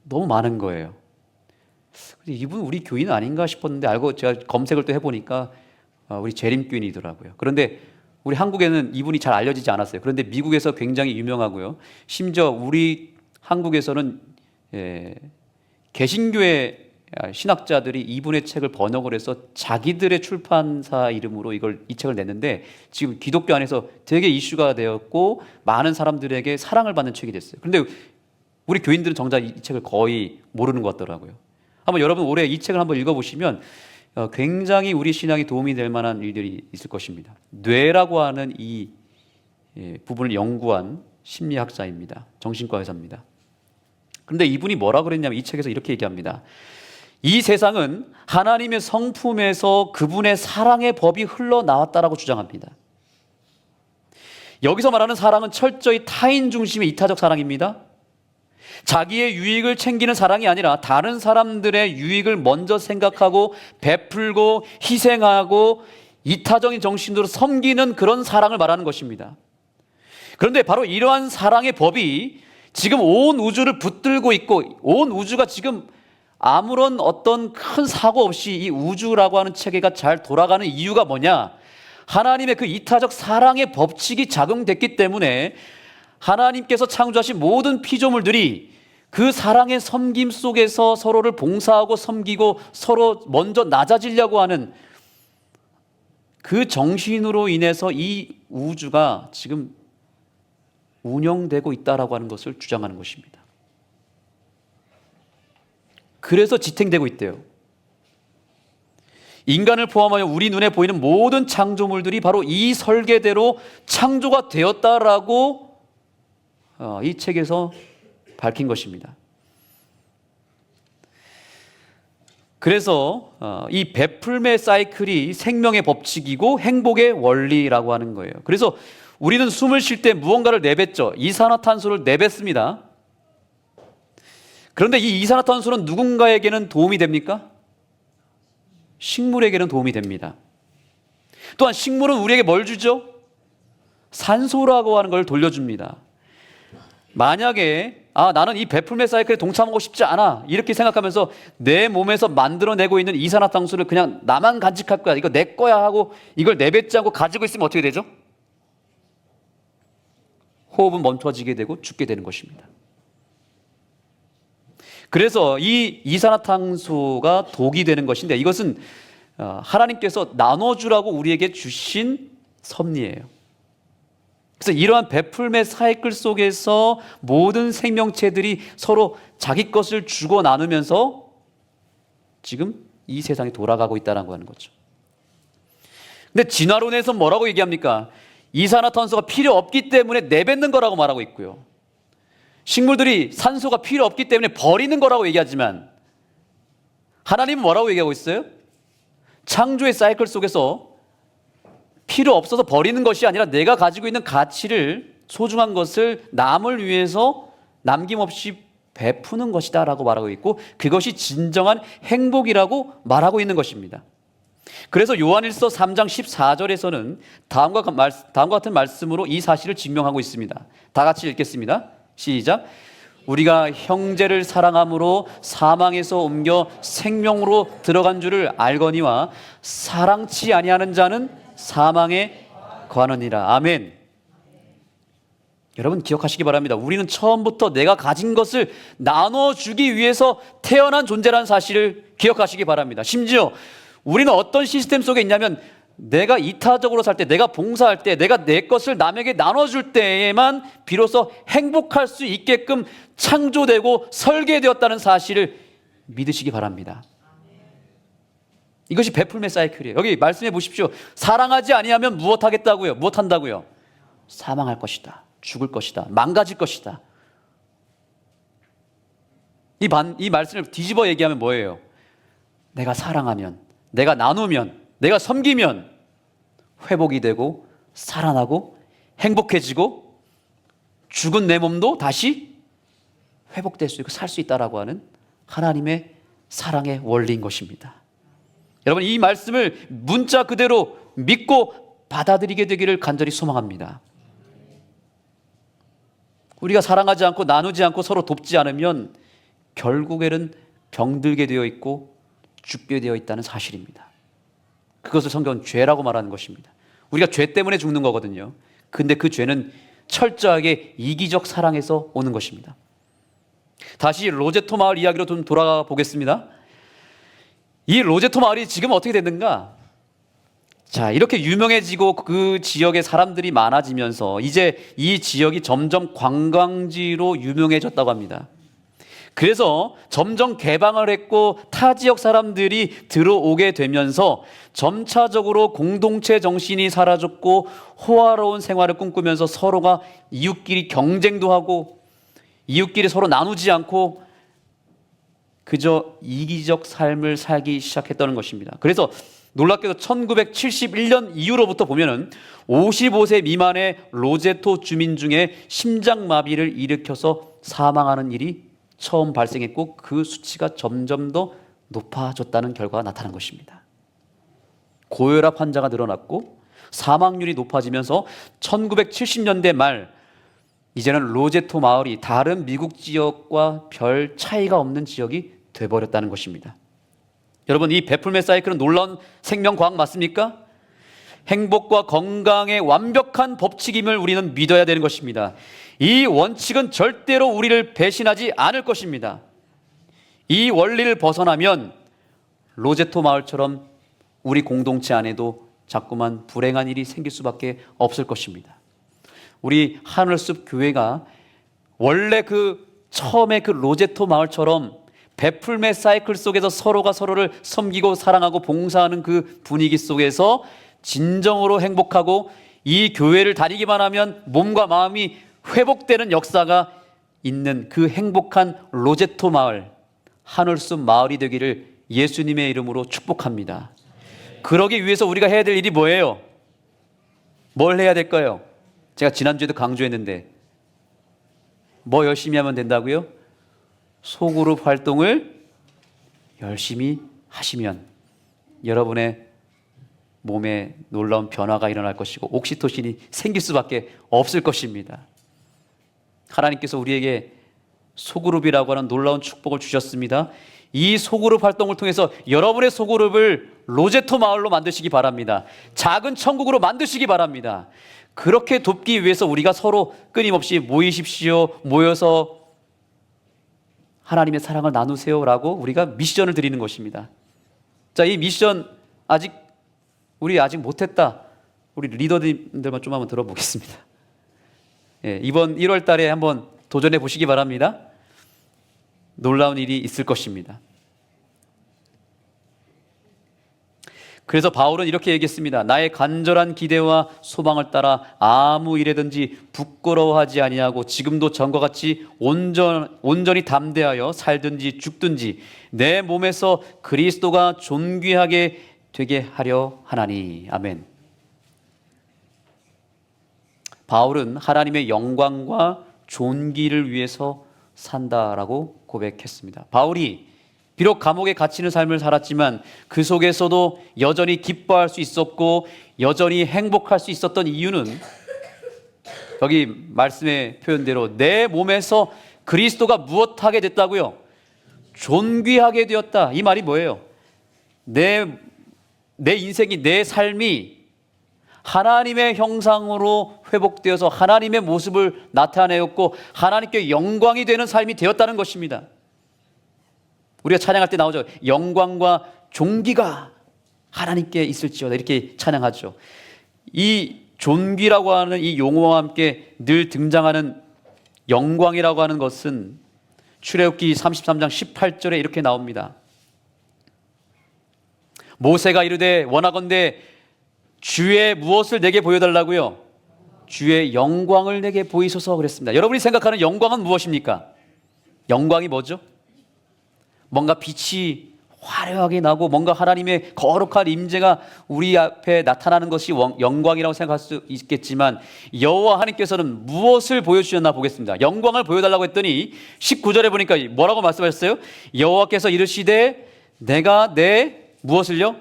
너무 많은 거예요. 이분 우리 교인 아닌가 싶었는데 알고 제가 검색을 또 해보니까 우리 재림교인이더라고요. 그런데 우리 한국에는 이분이 잘 알려지지 않았어요. 그런데 미국에서 굉장히 유명하고요. 심지어 우리 한국에서는 개신교의 신학자들이 이분의 책을 번역을 해서 자기들의 출판사 이름으로 이 책을 냈는데 지금 기독교 안에서 되게 이슈가 되었고 많은 사람들에게 사랑을 받는 책이 됐어요. 그런데 우리 교인들은 정작 이 책을 거의 모르는 것 같더라고요. 한번 여러분 올해 이 책을 한번 읽어보시면 굉장히 우리 신앙에 도움이 될 만한 일들이 있을 것입니다. 뇌라고 하는 이 부분을 연구한 심리학자입니다. 정신과 의사입니다. 그런데 이분이 뭐라 그랬냐면 이 책에서 이렇게 얘기합니다. 이 세상은 하나님의 성품에서 그분의 사랑의 법이 흘러나왔다라고 주장합니다. 여기서 말하는 사랑은 철저히 타인 중심의 이타적 사랑입니다. 자기의 유익을 챙기는 사랑이 아니라 다른 사람들의 유익을 먼저 생각하고 베풀고 희생하고 이타적인 정신으로 섬기는 그런 사랑을 말하는 것입니다. 그런데 바로 이러한 사랑의 법이 지금 온 우주를 붙들고 있고 온 우주가 지금 아무런 어떤 큰 사고 없이 이 우주라고 하는 체계가 잘 돌아가는 이유가 뭐냐? 하나님의 그 이타적 사랑의 법칙이 작용됐기 때문에 하나님께서 창조하신 모든 피조물들이 그 사랑의 섬김 속에서 서로를 봉사하고 섬기고 서로 먼저 낮아지려고 하는 그 정신으로 인해서 이 우주가 지금 운영되고 있다라고 하는 것을 주장하는 것입니다. 그래서 지탱되고 있대요. 인간을 포함하여 우리 눈에 보이는 모든 창조물들이 바로 이 설계대로 창조가 되었다라고 이 책에서 밝힌 것입니다. 그래서 이 베풀매 사이클이 생명의 법칙이고 행복의 원리라고 하는 거예요. 그래서 우리는 숨을 쉴 때 무언가를 내뱉죠. 이산화탄소를 내뱉습니다. 그런데 이 이산화탄소는 누군가에게는 도움이 됩니까? 식물에게는 도움이 됩니다. 또한 식물은 우리에게 뭘 주죠? 산소라고 하는 걸 돌려줍니다. 만약에 나는 이 베풀매 사이클에 동참하고 싶지 않아 이렇게 생각하면서 내 몸에서 만들어내고 있는 이산화탄소를 그냥 나만 간직할 거야, 이거 내 거야 하고 이걸 내뱉지 않고 가지고 있으면 어떻게 되죠? 호흡은 멈춰지게 되고 죽게 되는 것입니다. 그래서 이 이산화탄소가 독이 되는 것인데 이것은 하나님께서 나눠주라고 우리에게 주신 섭리예요. 그래서 이러한 베풀매 사이클 속에서 모든 생명체들이 서로 자기 것을 주고 나누면서 지금 이 세상이 돌아가고 있다는 거죠. 근데 진화론에서 뭐라고 얘기합니까? 이산화탄소가 필요 없기 때문에 내뱉는 거라고 말하고 있고요. 식물들이 산소가 필요 없기 때문에 버리는 거라고 얘기하지만 하나님은 뭐라고 얘기하고 있어요? 창조의 사이클 속에서 필요 없어서 버리는 것이 아니라 내가 가지고 있는 가치를, 소중한 것을 남을 위해서 남김없이 베푸는 것이다라고 말하고 있고 그것이 진정한 행복이라고 말하고 있는 것입니다. 그래서 요한일서 3장 14절에서는 다음과 같은 말씀으로 이 사실을 증명하고 있습니다. 다 같이 읽겠습니다. 시작. 우리가 형제를 사랑함으로 사망에서 옮겨 생명으로 들어간 줄을 알거니와 사랑치 아니하는 자는 사망에 거하느니라. 아멘. 여러분 기억하시기 바랍니다. 우리는 처음부터 내가 가진 것을 나눠주기 위해서 태어난 존재라는 사실을 기억하시기 바랍니다. 심지어 우리는 어떤 시스템 속에 있냐면 내가 이타적으로 살 때, 내가 봉사할 때, 내가 내 것을 남에게 나눠줄 때에만 비로소 행복할 수 있게끔 창조되고 설계되었다는 사실을 믿으시기 바랍니다. 이것이 베풀매 사이클이에요. 여기 말씀해 보십시오. 사랑하지 아니하면 무엇하겠다고요? 무엇한다고요? 사망할 것이다. 죽을 것이다. 망가질 것이다. 이 말씀을 뒤집어 얘기하면 뭐예요? 내가 사랑하면, 내가 나누면, 내가 섬기면 회복이 되고 살아나고 행복해지고 죽은 내 몸도 다시 회복될 수 있고 살 수 있다라고 하는 하나님의 사랑의 원리인 것입니다. 여러분 이 말씀을 문자 그대로 믿고 받아들이게 되기를 간절히 소망합니다. 우리가 사랑하지 않고 나누지 않고 서로 돕지 않으면 결국에는 병들게 되어 있고 죽게 되어 있다는 사실입니다. 그것을 성경은 죄라고 말하는 것입니다. 우리가 죄 때문에 죽는 거거든요. 근데 그 죄는 철저하게 이기적 사랑에서 오는 것입니다. 다시 로제토 마을 이야기로 좀 돌아가 보겠습니다. 이 로제토 마을이 지금 어떻게 됐는가? 자, 이렇게 유명해지고 그 지역에 사람들이 많아지면서 이제 이 지역이 점점 관광지로 유명해졌다고 합니다. 그래서 점점 개방을 했고 타 지역 사람들이 들어오게 되면서 점차적으로 공동체 정신이 사라졌고 호화로운 생활을 꿈꾸면서 서로가 이웃끼리 경쟁도 하고 이웃끼리 서로 나누지 않고 그저 이기적 삶을 살기 시작했다는 것입니다. 그래서 놀랍게도 1971년 이후로부터 보면은 55세 미만의 로제토 주민 중에 심장마비를 일으켜서 사망하는 일이 처음 발생했고 그 수치가 점점 더 높아졌다는 결과가 나타난 것입니다. 고혈압 환자가 늘어났고 사망률이 높아지면서 1970년대 말 이제는 로제토 마을이 다른 미국 지역과 별 차이가 없는 지역이 돼버렸다는 것입니다. 여러분 이 베풀매 사이클은 놀라운 생명과학 맞습니까? 행복과 건강의 완벽한 법칙임을 우리는 믿어야 되는 것입니다. 이 원칙은 절대로 우리를 배신하지 않을 것입니다. 이 원리를 벗어나면 로제토 마을처럼 우리 공동체 안에도 자꾸만 불행한 일이 생길 수밖에 없을 것입니다. 우리 하늘숲 교회가 원래 처음에 그 로제토 마을처럼 베풀매 사이클 속에서 서로가 서로를 섬기고 사랑하고 봉사하는 그 분위기 속에서 진정으로 행복하고 이 교회를 다니기만 하면 몸과 마음이 회복되는 역사가 있는 그 행복한 로제토 마을, 하늘숲 마을이 되기를 예수님의 이름으로 축복합니다. 그러기 위해서 우리가 해야 될 일이 뭐예요? 뭘 해야 될까요? 제가 지난주에도 강조했는데 뭐 열심히 하면 된다고요? 소그룹 활동을 열심히 하시면 여러분의 몸에 놀라운 변화가 일어날 것이고 옥시토신이 생길 수밖에 없을 것입니다. 하나님께서 우리에게 소그룹이라고 하는 놀라운 축복을 주셨습니다. 이 소그룹 활동을 통해서 여러분의 소그룹을 로제토 마을로 만드시기 바랍니다. 작은 천국으로 만드시기 바랍니다. 그렇게 돕기 위해서 우리가 서로 끊임없이 모이십시오. 모여서 하나님의 사랑을 나누세요라고 우리가 미션을 드리는 것입니다. 자, 이 미션 우리 아직 못했다. 우리 리더들만 좀 한번 들어보겠습니다. 예, 이번 1월 달에 한번 도전해 보시기 바랍니다. 놀라운 일이 있을 것입니다. 그래서 바울은 이렇게 얘기했습니다. 나의 간절한 기대와 소망을 따라 아무 일에든지 부끄러워하지 아니하고 지금도 전과 같이 온전히 담대하여 살든지 죽든지 내 몸에서 그리스도가 존귀하게 되게 하려 하나니. 아멘. 바울은 하나님의 영광과 존귀를 위해서 산다라고 고백했습니다. 바울이 비록 감옥에 갇히는 삶을 살았지만 그 속에서도 여전히 기뻐할 수 있었고 여전히 행복할 수 있었던 이유는 여기 말씀의 표현대로 내 몸에서 그리스도가 무엇하게 됐다고요? 존귀하게 되었다. 이 말이 뭐예요? 내 인생이, 내 삶이 하나님의 형상으로 회복되어서 하나님의 모습을 나타내었고 하나님께 영광이 되는 삶이 되었다는 것입니다. 우리가 찬양할 때 나오죠. 영광과 존귀가 하나님께 있을지어다, 이렇게 찬양하죠. 이 존귀라고 하는 이 용어와 함께 늘 등장하는 영광이라고 하는 것은 출애굽기 33장 18절에 이렇게 나옵니다. 모세가 이르되 원하건대 주의 무엇을 내게 보여달라고요? 주의 영광을 내게 보이소서 그랬습니다. 여러분이 생각하는 영광은 무엇입니까? 영광이 뭐죠? 뭔가 빛이 화려하게 나고 뭔가 하나님의 거룩한 임재가 우리 앞에 나타나는 것이 영광이라고 생각할 수 있겠지만 여호와 하나님께서는 무엇을 보여주셨나 보겠습니다. 영광을 보여달라고 했더니 19절에 보니까 뭐라고 말씀하셨어요? 여호와께서 이르시되 내가 내 무엇을요?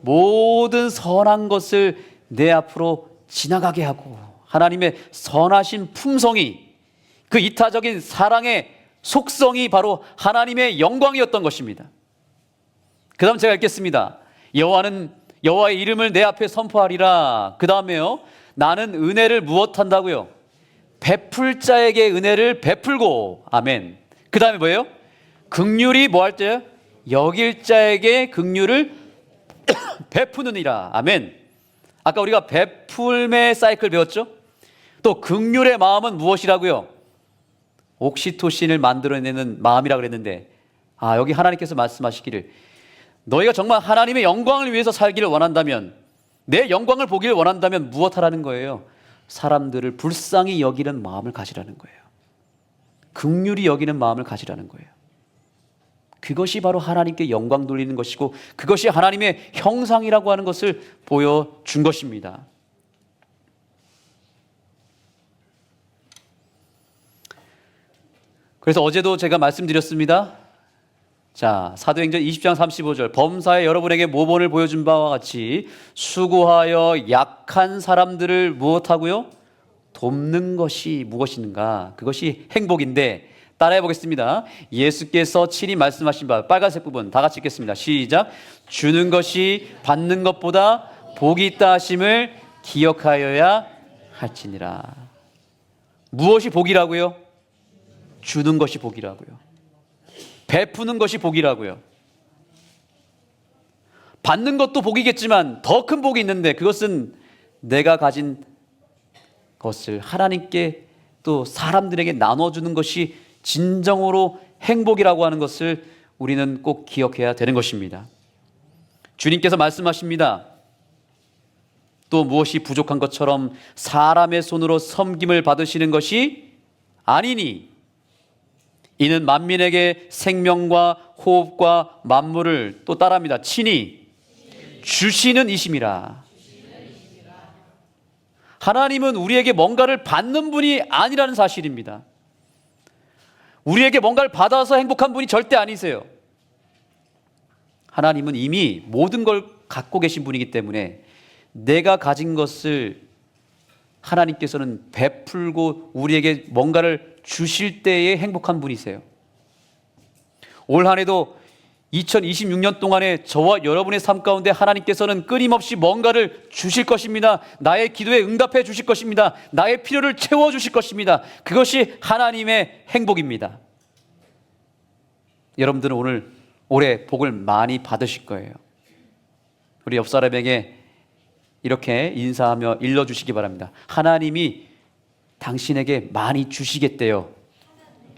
모든 선한 것을 내 앞으로 지나가게 하고, 하나님의 선하신 품성이, 그 이타적인 사랑의 속성이 바로 하나님의 영광이었던 것입니다. 그 다음 제가 읽겠습니다. 여호와의 이름을 내 앞에 선포하리라. 그 다음에요, 나는 은혜를 무엇한다고요? 베풀 자에게 은혜를 베풀고. 아멘. 그 다음에 뭐예요? 긍휼이 뭐 할 때요? 여길 자에게 긍휼을 베푸느니라. 아멘. 아까 우리가 베풀매 사이클 배웠죠? 또 긍휼의 마음은 무엇이라고요? 옥시토신을 만들어내는 마음이라고 그랬는데, 여기 하나님께서 말씀하시기를 너희가 정말 하나님의 영광을 위해서 살기를 원한다면, 내 영광을 보기를 원한다면 무엇하라는 거예요? 사람들을 불쌍히 여기는 마음을 가지라는 거예요. 긍휼히 여기는 마음을 가지라는 거예요. 그것이 바로 하나님께 영광 돌리는 것이고 그것이 하나님의 형상이라고 하는 것을 보여준 것입니다. 그래서 어제도 제가 말씀드렸습니다. 자, 사도행전 20장 35절, 범사에 여러분에게 모본을 보여준 바와 같이 수고하여 약한 사람들을 무엇하고요? 돕는 것이 무엇인가? 그것이 행복인데, 따라해 보겠습니다. 예수께서 친히 말씀하신 바, 빨간색 부분 다 같이 읽겠습니다. 시작. 주는 것이 받는 것보다 복이 있다 하심을 기억하여야 할지니라. 무엇이 복이라고요? 주는 것이 복이라고요. 베푸는 것이 복이라고요. 받는 것도 복이겠지만 더 큰 복이 있는데, 그것은 내가 가진 것을 하나님께 또 사람들에게 나눠주는 것이 진정으로 행복이라고 하는 것을 우리는 꼭 기억해야 되는 것입니다. 주님께서 말씀하십니다. 또 무엇이 부족한 것처럼 사람의 손으로 섬김을 받으시는 것이 아니니, 이는 만민에게 생명과 호흡과 만물을, 또 따라합니다, 친히 주시는 이심이라. 하나님은 우리에게 뭔가를 받는 분이 아니라는 사실입니다. 우리에게 뭔가를 받아서 행복한 분이 절대 아니세요. 하나님은 이미 모든 걸 갖고 계신 분이기 때문에 내가 가진 것을 하나님께서는 베풀고 우리에게 뭔가를 주실 때에 행복한 분이세요. 올 한 해도 2026년 동안에 저와 여러분의 삶 가운데 하나님께서는 끊임없이 뭔가를 주실 것입니다. 나의 기도에 응답해 주실 것입니다. 나의 필요를 채워 주실 것입니다. 그것이 하나님의 행복입니다. 여러분들은 올해 복을 많이 받으실 거예요. 우리 옆 사람에게 이렇게 인사하며 일러주시기 바랍니다. 하나님이 당신에게 많이 주시겠대요.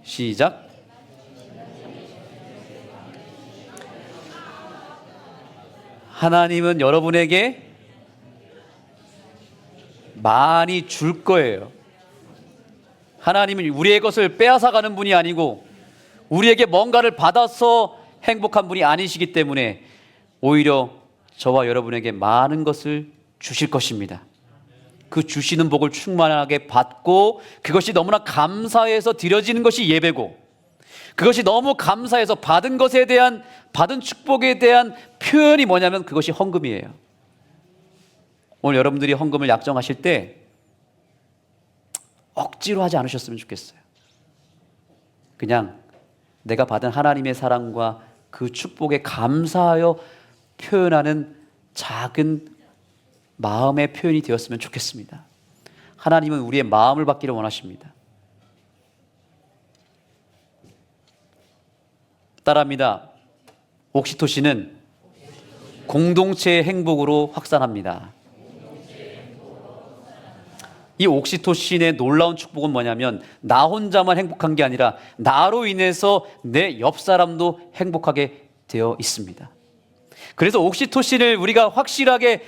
시작. 하나님은 여러분에게 많이 줄 거예요. 하나님은 우리의 것을 빼앗아가는 분이 아니고 우리에게 뭔가를 받아서 행복한 분이 아니시기 때문에 오히려 저와 여러분에게 많은 것을 주실 것입니다. 그 주시는 복을 충만하게 받고 그것이 너무나 감사해서 드려지는 것이 예배고, 그것이 너무 감사해서 받은 것에 대한, 받은 축복에 대한 표현이 뭐냐면 그것이 헌금이에요. 오늘 여러분들이 헌금을 약정하실 때 억지로 하지 않으셨으면 좋겠어요. 그냥 내가 받은 하나님의 사랑과 그 축복에 감사하여 표현하는 작은 마음의 표현이 되었으면 좋겠습니다. 하나님은 우리의 마음을 받기를 원하십니다. 따라합니다. 옥시토신은 공동체의 행복으로 확산합니다. 이 옥시토신의 놀라운 축복은 뭐냐면 나 혼자만 행복한 게 아니라 나로 인해서 내 옆 사람도 행복하게 되어 있습니다. 그래서 옥시토신을 우리가 확실하게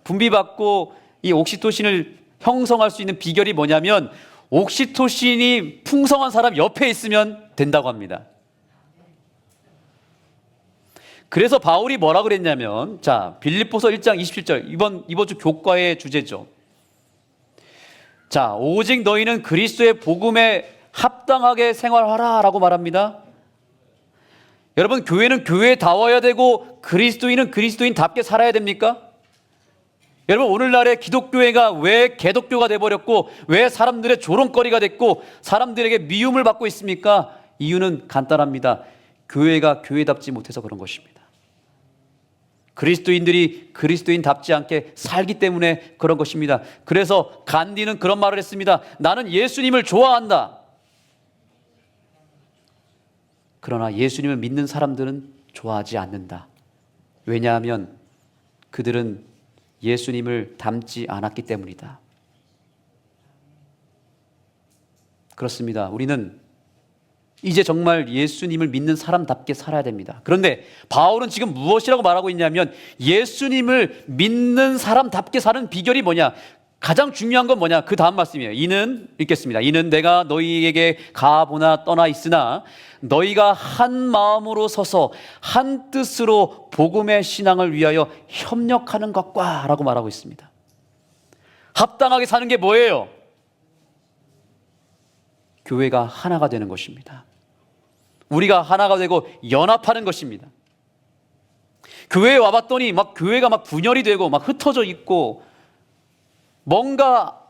분비받고 이 옥시토신을 형성할 수 있는 비결이 뭐냐면 옥시토신이 풍성한 사람 옆에 있으면 된다고 합니다. 그래서 바울이 뭐라 그랬냐면, 자, 빌립보서 1장 27절, 이번 주 교과의 주제죠. 자, 오직 너희는 그리스도의 복음에 합당하게 생활하라 라고 말합니다. 여러분, 교회는 교회다워야 되고 그리스도인은 그리스도인답게 살아야 됩니까? 여러분, 오늘날의 기독교회가 왜 개독교가 돼버렸고 왜 사람들의 조롱거리가 됐고 사람들에게 미움을 받고 있습니까? 이유는 간단합니다. 교회가 교회답지 못해서 그런 것입니다. 그리스도인들이 그리스도인답지 않게 살기 때문에 그런 것입니다. 그래서 간디는 그런 말을 했습니다. 나는 예수님을 좋아한다. 그러나 예수님을 믿는 사람들은 좋아하지 않는다. 왜냐하면 그들은 예수님을 닮지 않았기 때문이다. 그렇습니다. 우리는 이제 정말 예수님을 믿는 사람답게 살아야 됩니다. 그런데 바울은 지금 무엇이라고 말하고 있냐면 예수님을 믿는 사람답게 사는 비결이 뭐냐? 가장 중요한 건 뭐냐? 그 다음 말씀이에요. 이는, 읽겠습니다. 이는 내가 너희에게 가보나 떠나 있으나 너희가 한 마음으로 서서 한 뜻으로 복음의 신앙을 위하여 협력하는 것과 라고 말하고 있습니다. 합당하게 사는 게 뭐예요? 교회가 하나가 되는 것입니다. 우리가 하나가 되고 연합하는 것입니다. 교회에 와봤더니 막 교회가 막 분열이 되고 막 흩어져 있고 뭔가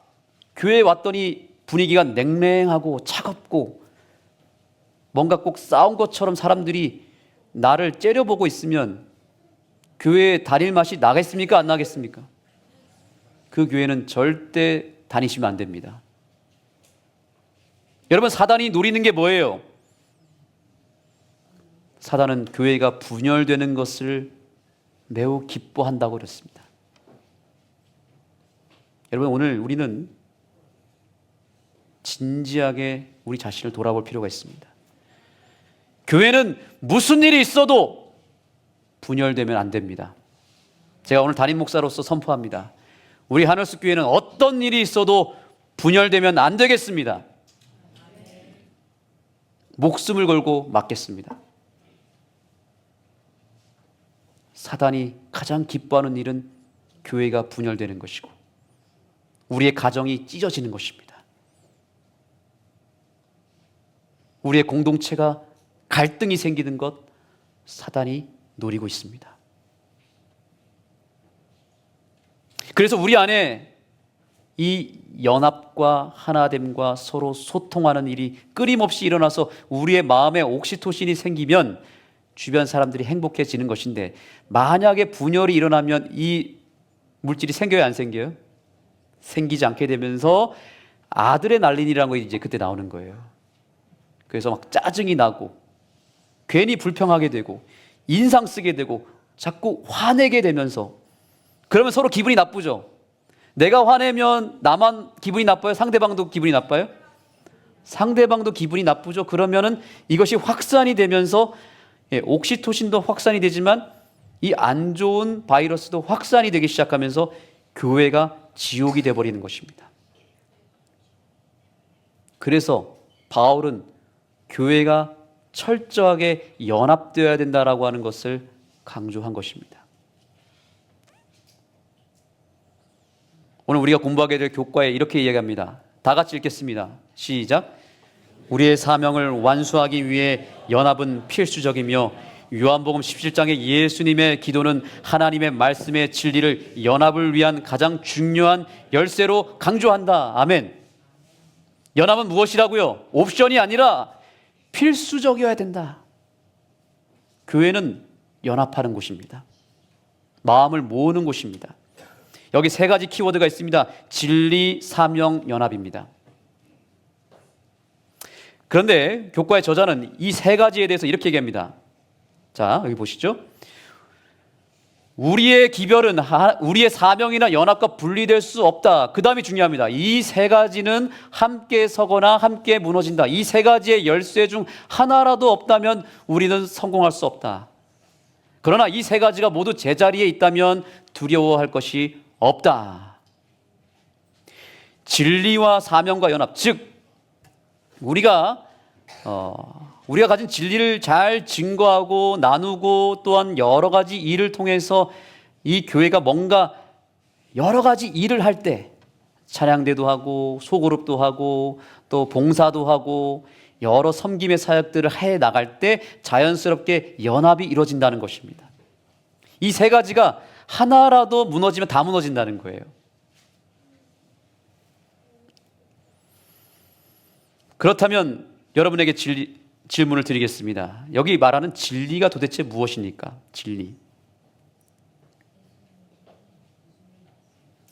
교회에 왔더니 분위기가 냉랭하고 차갑고 뭔가 꼭 싸운 것처럼 사람들이 나를 째려보고 있으면 교회에 다닐 맛이 나겠습니까? 안 나겠습니까? 그 교회는 절대 다니시면 안 됩니다. 여러분, 사단이 노리는 게 뭐예요? 사단은 교회가 분열되는 것을 매우 기뻐한다고 그랬습니다. 여러분, 오늘 우리는 진지하게 우리 자신을 돌아볼 필요가 있습니다. 교회는 무슨 일이 있어도 분열되면 안 됩니다. 제가 오늘 담임 목사로서 선포합니다. 우리 하늘숲 교회는 어떤 일이 있어도 분열되면 안 되겠습니다. 목숨을 걸고 막겠습니다. 사단이 가장 기뻐하는 일은 교회가 분열되는 것이고 우리의 가정이 찢어지는 것입니다. 우리의 공동체가 갈등이 생기는 것 사단이 노리고 있습니다. 그래서 우리 안에 이 연합과 하나됨과 서로 소통하는 일이 끊임없이 일어나서 우리의 마음에 옥시토신이 생기면 주변 사람들이 행복해지는 것인데 만약에 분열이 일어나면 이 물질이 생겨요, 안 생겨요? 생기지 않게 되면서 아드레날린이라는 거 이제 그때 나오는 거예요. 그래서 막 짜증이 나고 괜히 불평하게 되고 인상 쓰게 되고 자꾸 화내게 되면서 그러면 서로 기분이 나쁘죠. 내가 화내면 나만 기분이 나빠요? 상대방도 기분이 나빠요? 상대방도 기분이 나쁘죠. 그러면은 이것이 확산이 되면서 옥시토신도 확산이 되지만 이 안 좋은 바이러스도 확산이 되기 시작하면서 교회가 지옥이 되어버리는 것입니다. 그래서 바울은 교회가 철저하게 연합되어야 된다라고 하는 것을 강조한 것입니다. 오늘 우리가 공부하게 될 교과에 이렇게 이야기합니다. 다 같이 읽겠습니다. 시작. 우리의 사명을 완수하기 위해 연합은 필수적이며 요한복음 17장의 예수님의 기도는 하나님의 말씀의 진리를 연합을 위한 가장 중요한 열쇠로 강조한다. 아멘. 연합은 무엇이라고요? 옵션이 아니라 필수적이어야 된다. 교회는 연합하는 곳입니다. 마음을 모으는 곳입니다. 여기 세 가지 키워드가 있습니다. 진리, 사명, 연합입니다. 그런데 교과의 저자는 이 세 가지에 대해서 이렇게 얘기합니다. 자, 여기 보시죠. 우리의 기별은 우리의 사명이나 연합과 분리될 수 없다. 그 다음이 중요합니다. 이 세 가지는 함께 서거나 함께 무너진다. 이 세 가지의 열쇠 중 하나라도 없다면 우리는 성공할 수 없다. 그러나 이 세 가지가 모두 제자리에 있다면 두려워할 것이 없다. 진리와 사명과 연합, 즉 우리가 가진 진리를 잘 증거하고 나누고 또한 여러 가지 일을 통해서 이 교회가 뭔가 여러 가지 일을 할 때 찬양대도 하고 소그룹도 하고 또 봉사도 하고 여러 섬김의 사역들을 해 나갈 때 자연스럽게 연합이 이루어진다는 것입니다. 이 세 가지가 하나라도 무너지면 다 무너진다는 거예요. 그렇다면 여러분에게 질문을 드리겠습니다. 여기 말하는 진리가 도대체 무엇입니까? 진리.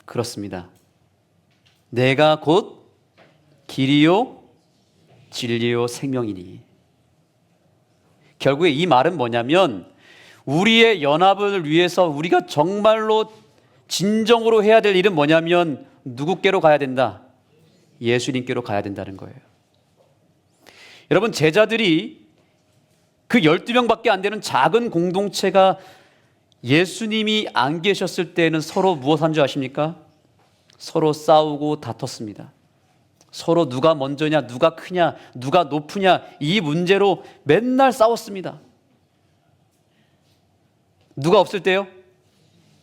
그렇습니다. 내가 곧 길이요 진리요 생명이니. 결국에 이 말은 뭐냐면 우리의 연합을 위해서 우리가 정말로 진정으로 해야 될 일은 뭐냐면 누구께로 가야 된다? 예수님께로 가야 된다는 거예요. 여러분, 제자들이 그 12명밖에 안 되는 작은 공동체가 예수님이 안 계셨을 때는 서로 무엇한 줄 아십니까? 서로 싸우고 다퉜습니다. 서로 누가 먼저냐, 누가 크냐, 누가 높으냐, 이 문제로 맨날 싸웠습니다. 누가 없을 때요?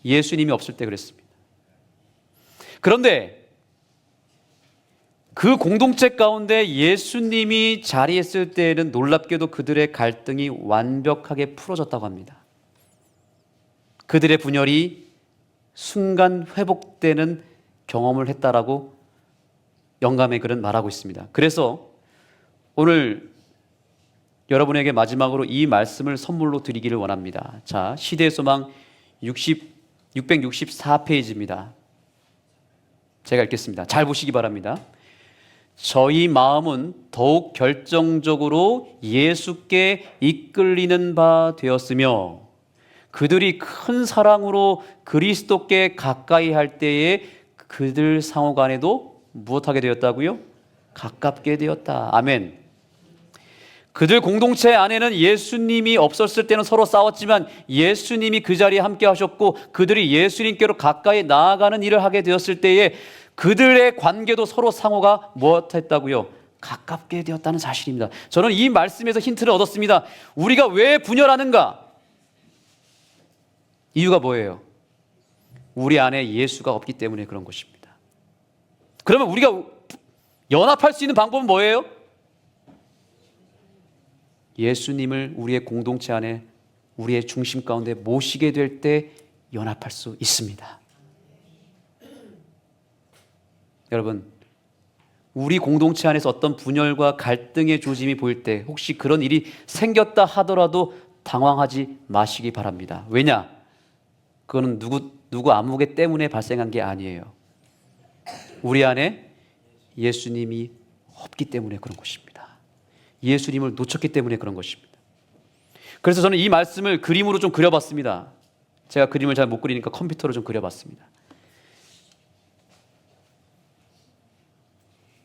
예수님이 없을 때 그랬습니다. 그런데 그 공동체 가운데 예수님이 자리했을 때에는 놀랍게도 그들의 갈등이 완벽하게 풀어졌다고 합니다. 그들의 분열이 순간 회복되는 경험을 했다라고 영감의 글은 말하고 있습니다. 그래서 오늘 여러분에게 마지막으로 이 말씀을 선물로 드리기를 원합니다. 자, 시대의 소망 664페이지입니다. 제가 읽겠습니다. 잘 보시기 바랍니다. 저희 마음은 더욱 결정적으로 예수께 이끌리는 바 되었으며 그들이 큰 사랑으로 그리스도께 가까이 할 때에 그들 상호 간에도 무엇하게 되었다고요? 가깝게 되었다. 아멘. 그들 공동체 안에는 예수님이 없었을 때는 서로 싸웠지만 예수님이 그 자리에 함께 하셨고 그들이 예수님께로 가까이 나아가는 일을 하게 되었을 때에 그들의 관계도 서로 상호가 무엇했다고요? 가깝게 되었다는 사실입니다. 저는 이 말씀에서 힌트를 얻었습니다. 우리가 왜 분열하는가? 이유가 뭐예요? 우리 안에 예수가 없기 때문에 그런 것입니다. 그러면 우리가 연합할 수 있는 방법은 뭐예요? 예수님을 우리의 공동체 안에 우리의 중심 가운데 모시게 될 때 연합할 수 있습니다. 여러분, 우리 공동체 안에서 어떤 분열과 갈등의 조짐이 보일 때 혹시 그런 일이 생겼다 하더라도 당황하지 마시기 바랍니다. 왜냐? 그거는 누구 아무개 때문에 발생한 게 아니에요. 우리 안에 예수님이 없기 때문에 그런 것입니다. 예수님을 놓쳤기 때문에 그런 것입니다. 그래서 저는 이 말씀을 그림으로 좀 그려봤습니다. 제가 그림을 잘 못 그리니까 컴퓨터로 좀 그려봤습니다.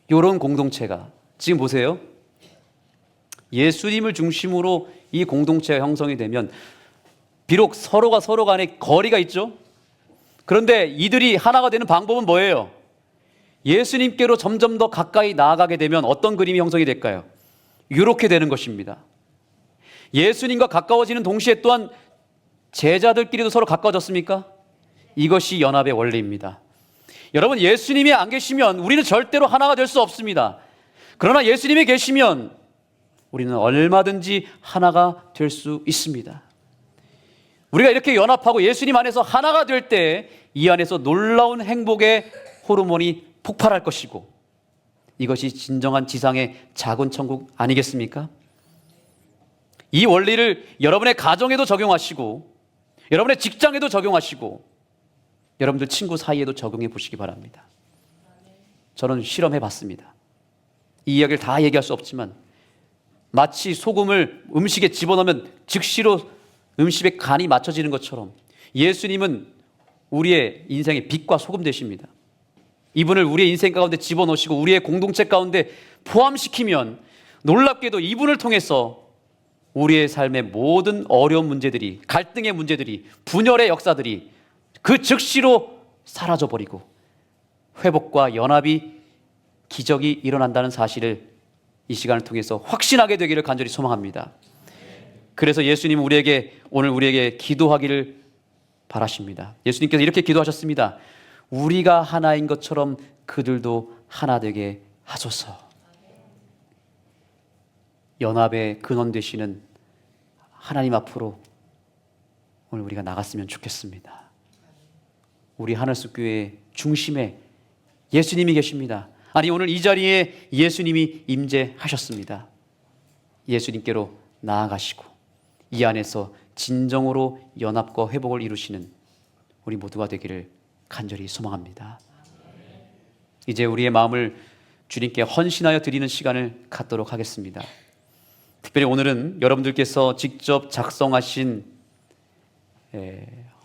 이런 공동체가 지금 보세요. 예수님을 중심으로 이 공동체가 형성이 되면 비록 서로가 서로 간에 거리가 있죠. 그런데 이들이 하나가 되는 방법은 뭐예요? 예수님께로 점점 더 가까이 나아가게 되면 어떤 그림이 형성이 될까요? 이렇게 되는 것입니다. 예수님과 가까워지는 동시에 또한 제자들끼리도 서로 가까워졌습니까? 이것이 연합의 원리입니다. 여러분, 예수님이 안 계시면 우리는 절대로 하나가 될 수 없습니다. 그러나 예수님이 계시면 우리는 얼마든지 하나가 될 수 있습니다. 우리가 이렇게 연합하고 예수님 안에서 하나가 될 때 이 안에서 놀라운 행복의 호르몬이 폭발할 것이고, 이것이 진정한 지상의 작은 천국 아니겠습니까? 이 원리를 여러분의 가정에도 적용하시고, 여러분의 직장에도 적용하시고, 여러분들 친구 사이에도 적용해 보시기 바랍니다. 저는 실험해 봤습니다. 이 이야기를 다 얘기할 수 없지만, 마치 소금을 음식에 집어넣으면 즉시로 음식의 간이 맞춰지는 것처럼 예수님은 우리의 인생의 빛과 소금 되십니다. 이분을 우리의 인생 가운데 집어넣으시고 우리의 공동체 가운데 포함시키면 놀랍게도 이분을 통해서 우리의 삶의 모든 어려운 문제들이, 갈등의 문제들이, 분열의 역사들이 그 즉시로 사라져버리고 회복과 연합이, 기적이 일어난다는 사실을 이 시간을 통해서 확신하게 되기를 간절히 소망합니다. 그래서 예수님은 오늘 우리에게 기도하기를 바라십니다. 예수님께서 이렇게 기도하셨습니다. 우리가 하나인 것처럼 그들도 하나 되게 하소서. 연합의 근원 되시는 하나님 앞으로 오늘 우리가 나갔으면 좋겠습니다. 우리 하늘숲 교회의 중심에 예수님이 계십니다. 아니, 오늘 이 자리에 예수님이 임재하셨습니다. 예수님께로 나아가시고 이 안에서 진정으로 연합과 회복을 이루시는 우리 모두가 되기를 간절히 소망합니다. 이제 우리의 마음을 주님께 헌신하여 드리는 시간을 갖도록 하겠습니다. 특별히 오늘은 여러분들께서 직접 작성하신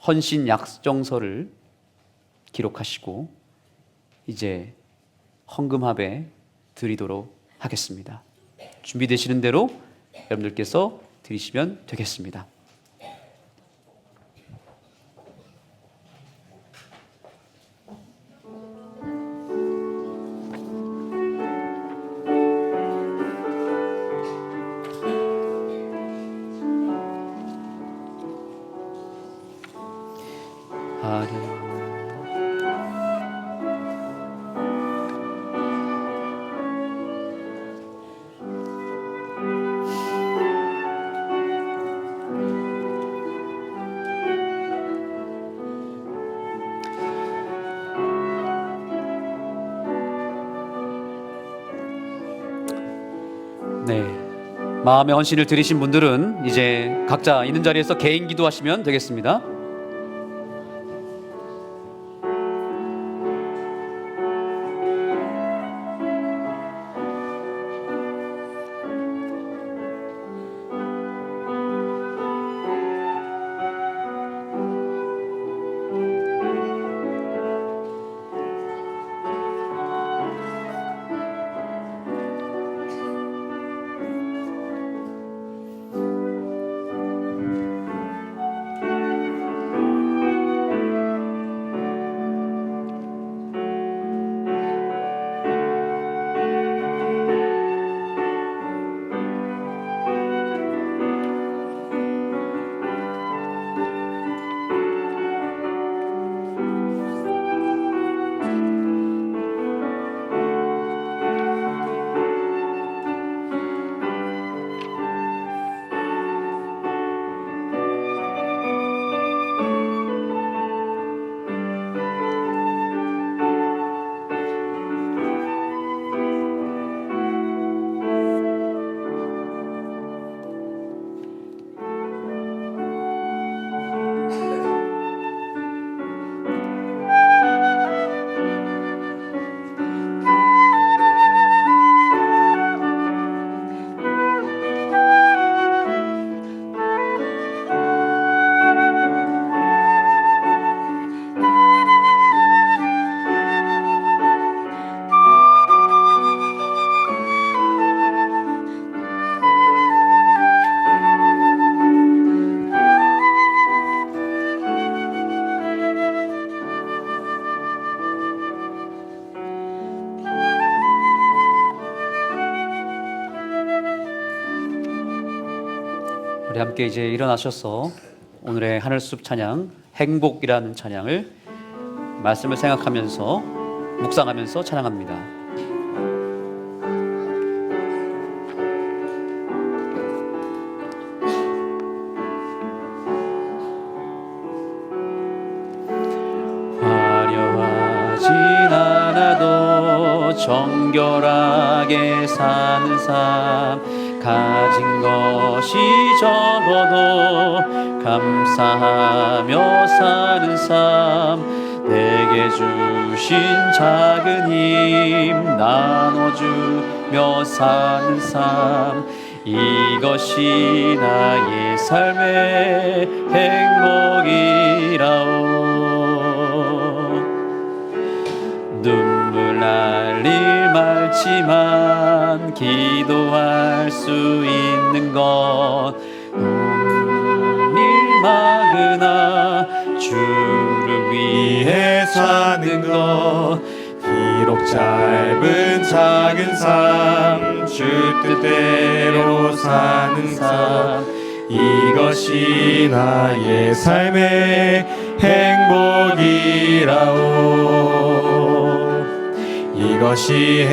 헌신 약정서를 기록하시고 이제 헌금합에 드리도록 하겠습니다. 준비되시는 대로 여러분들께서 드리시면 되겠습니다. 네, 마음의 헌신을 드리신 분들은 이제 각자 있는 자리에서 개인 기도하시면 되겠습니다. 우리 함께 이제 일어나셔서 오늘의 하늘숲 찬양, 행복이라는 찬양을 말씀을 생각하면서 묵상하면서 찬양합니다. 정결하게 사는 삶, 가진 것이 적어도 감사하며 사는 삶, 내게 주신 작은 힘 나눠주며 사는 삶, 이것이 나의 삶의 행복이라오. 눈물 날 일 많지만 기도할 수 있는 것, 일 많으나 주를 위해 사는 것, 비록 짧은 작은 삶, 주 뜻대로 사는 삶, 이것이 나의 삶의 행복이라오. 이것이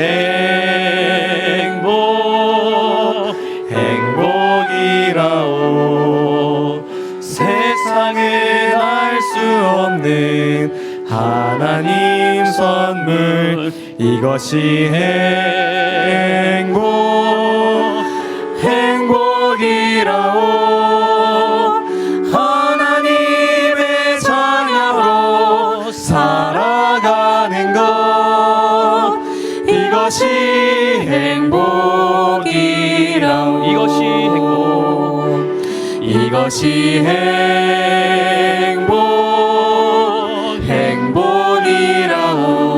행복이라오. 세상에 알 수 없는 하나님 선물, 이것이 행복이라오. 하나님의 자녀로 살아가는 것, 이것이 행복이라오. 이것이 행복이라오.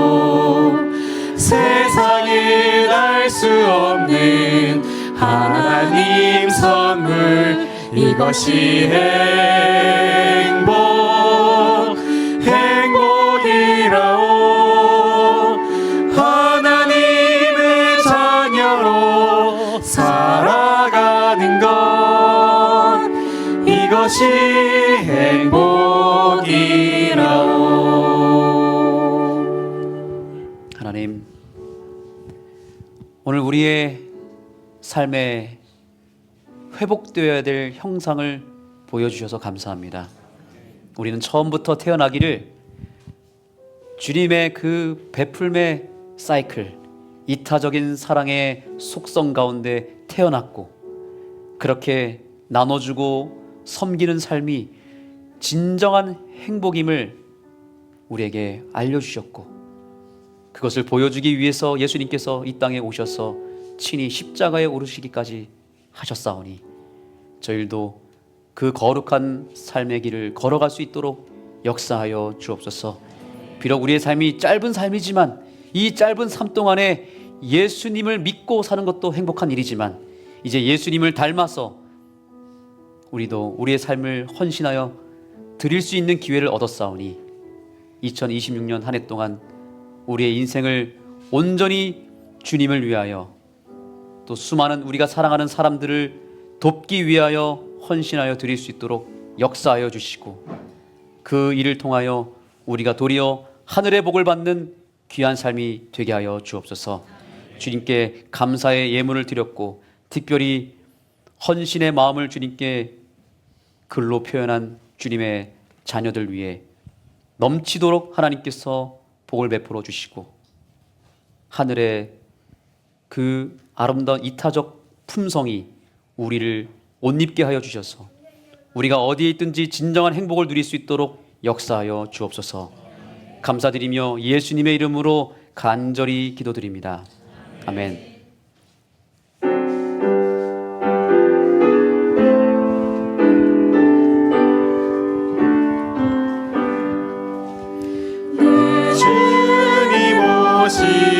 세상에 알 수 없는 하나님 선물, 이것이 행복이라오. 하나님의 자녀로 살아가는 것, 이것이 행복이라오. 하나님, 오늘 우리의 삶에 회복되어야 될 형상을 보여주셔서 감사합니다. 우리는 처음부터 태어나기를 주님의 그 베풀매 사이클, 이타적인 사랑의 속성 가운데 태어났고, 그렇게 나눠주고 섬기는 삶이 진정한 행복임을 우리에게 알려주셨고, 그것을 보여주기 위해서 예수님께서 이 땅에 오셔서 친히 십자가에 오르시기까지 하셨사오니, 저희도 그 거룩한 삶의 길을 걸어갈 수 있도록 역사하여 주옵소서. 비록 우리의 삶이 짧은 삶이지만, 이 짧은 삶 동안에 예수님을 믿고 사는 것도 행복한 일이지만, 이제 예수님을 닮아서 우리도 우리의 삶을 헌신하여 드릴 수 있는 기회를 얻었사오니, 2026년 한 해 동안 우리의 인생을 온전히 주님을 위하여, 또 수많은 우리가 사랑하는 사람들을 돕기 위하여 헌신하여 드릴 수 있도록 역사하여 주시고, 그 일을 통하여 우리가 도리어 하늘의 복을 받는 귀한 삶이 되게 하여 주옵소서. 주님께 감사의 예물을 드렸고, 특별히 헌신의 마음을 주님께 글로 표현한 주님의 자녀들 위해 넘치도록 하나님께서 복을 베풀어 주시고, 하늘의 그 아름다운 이타적 품성이 우리를 옷 입게 하여 주셔서 우리가 어디에 있든지 진정한 행복을 누릴 수 있도록 역사하여 주옵소서. 감사드리며 예수님의 이름으로 간절히 기도드립니다. 아멘. 주님 오시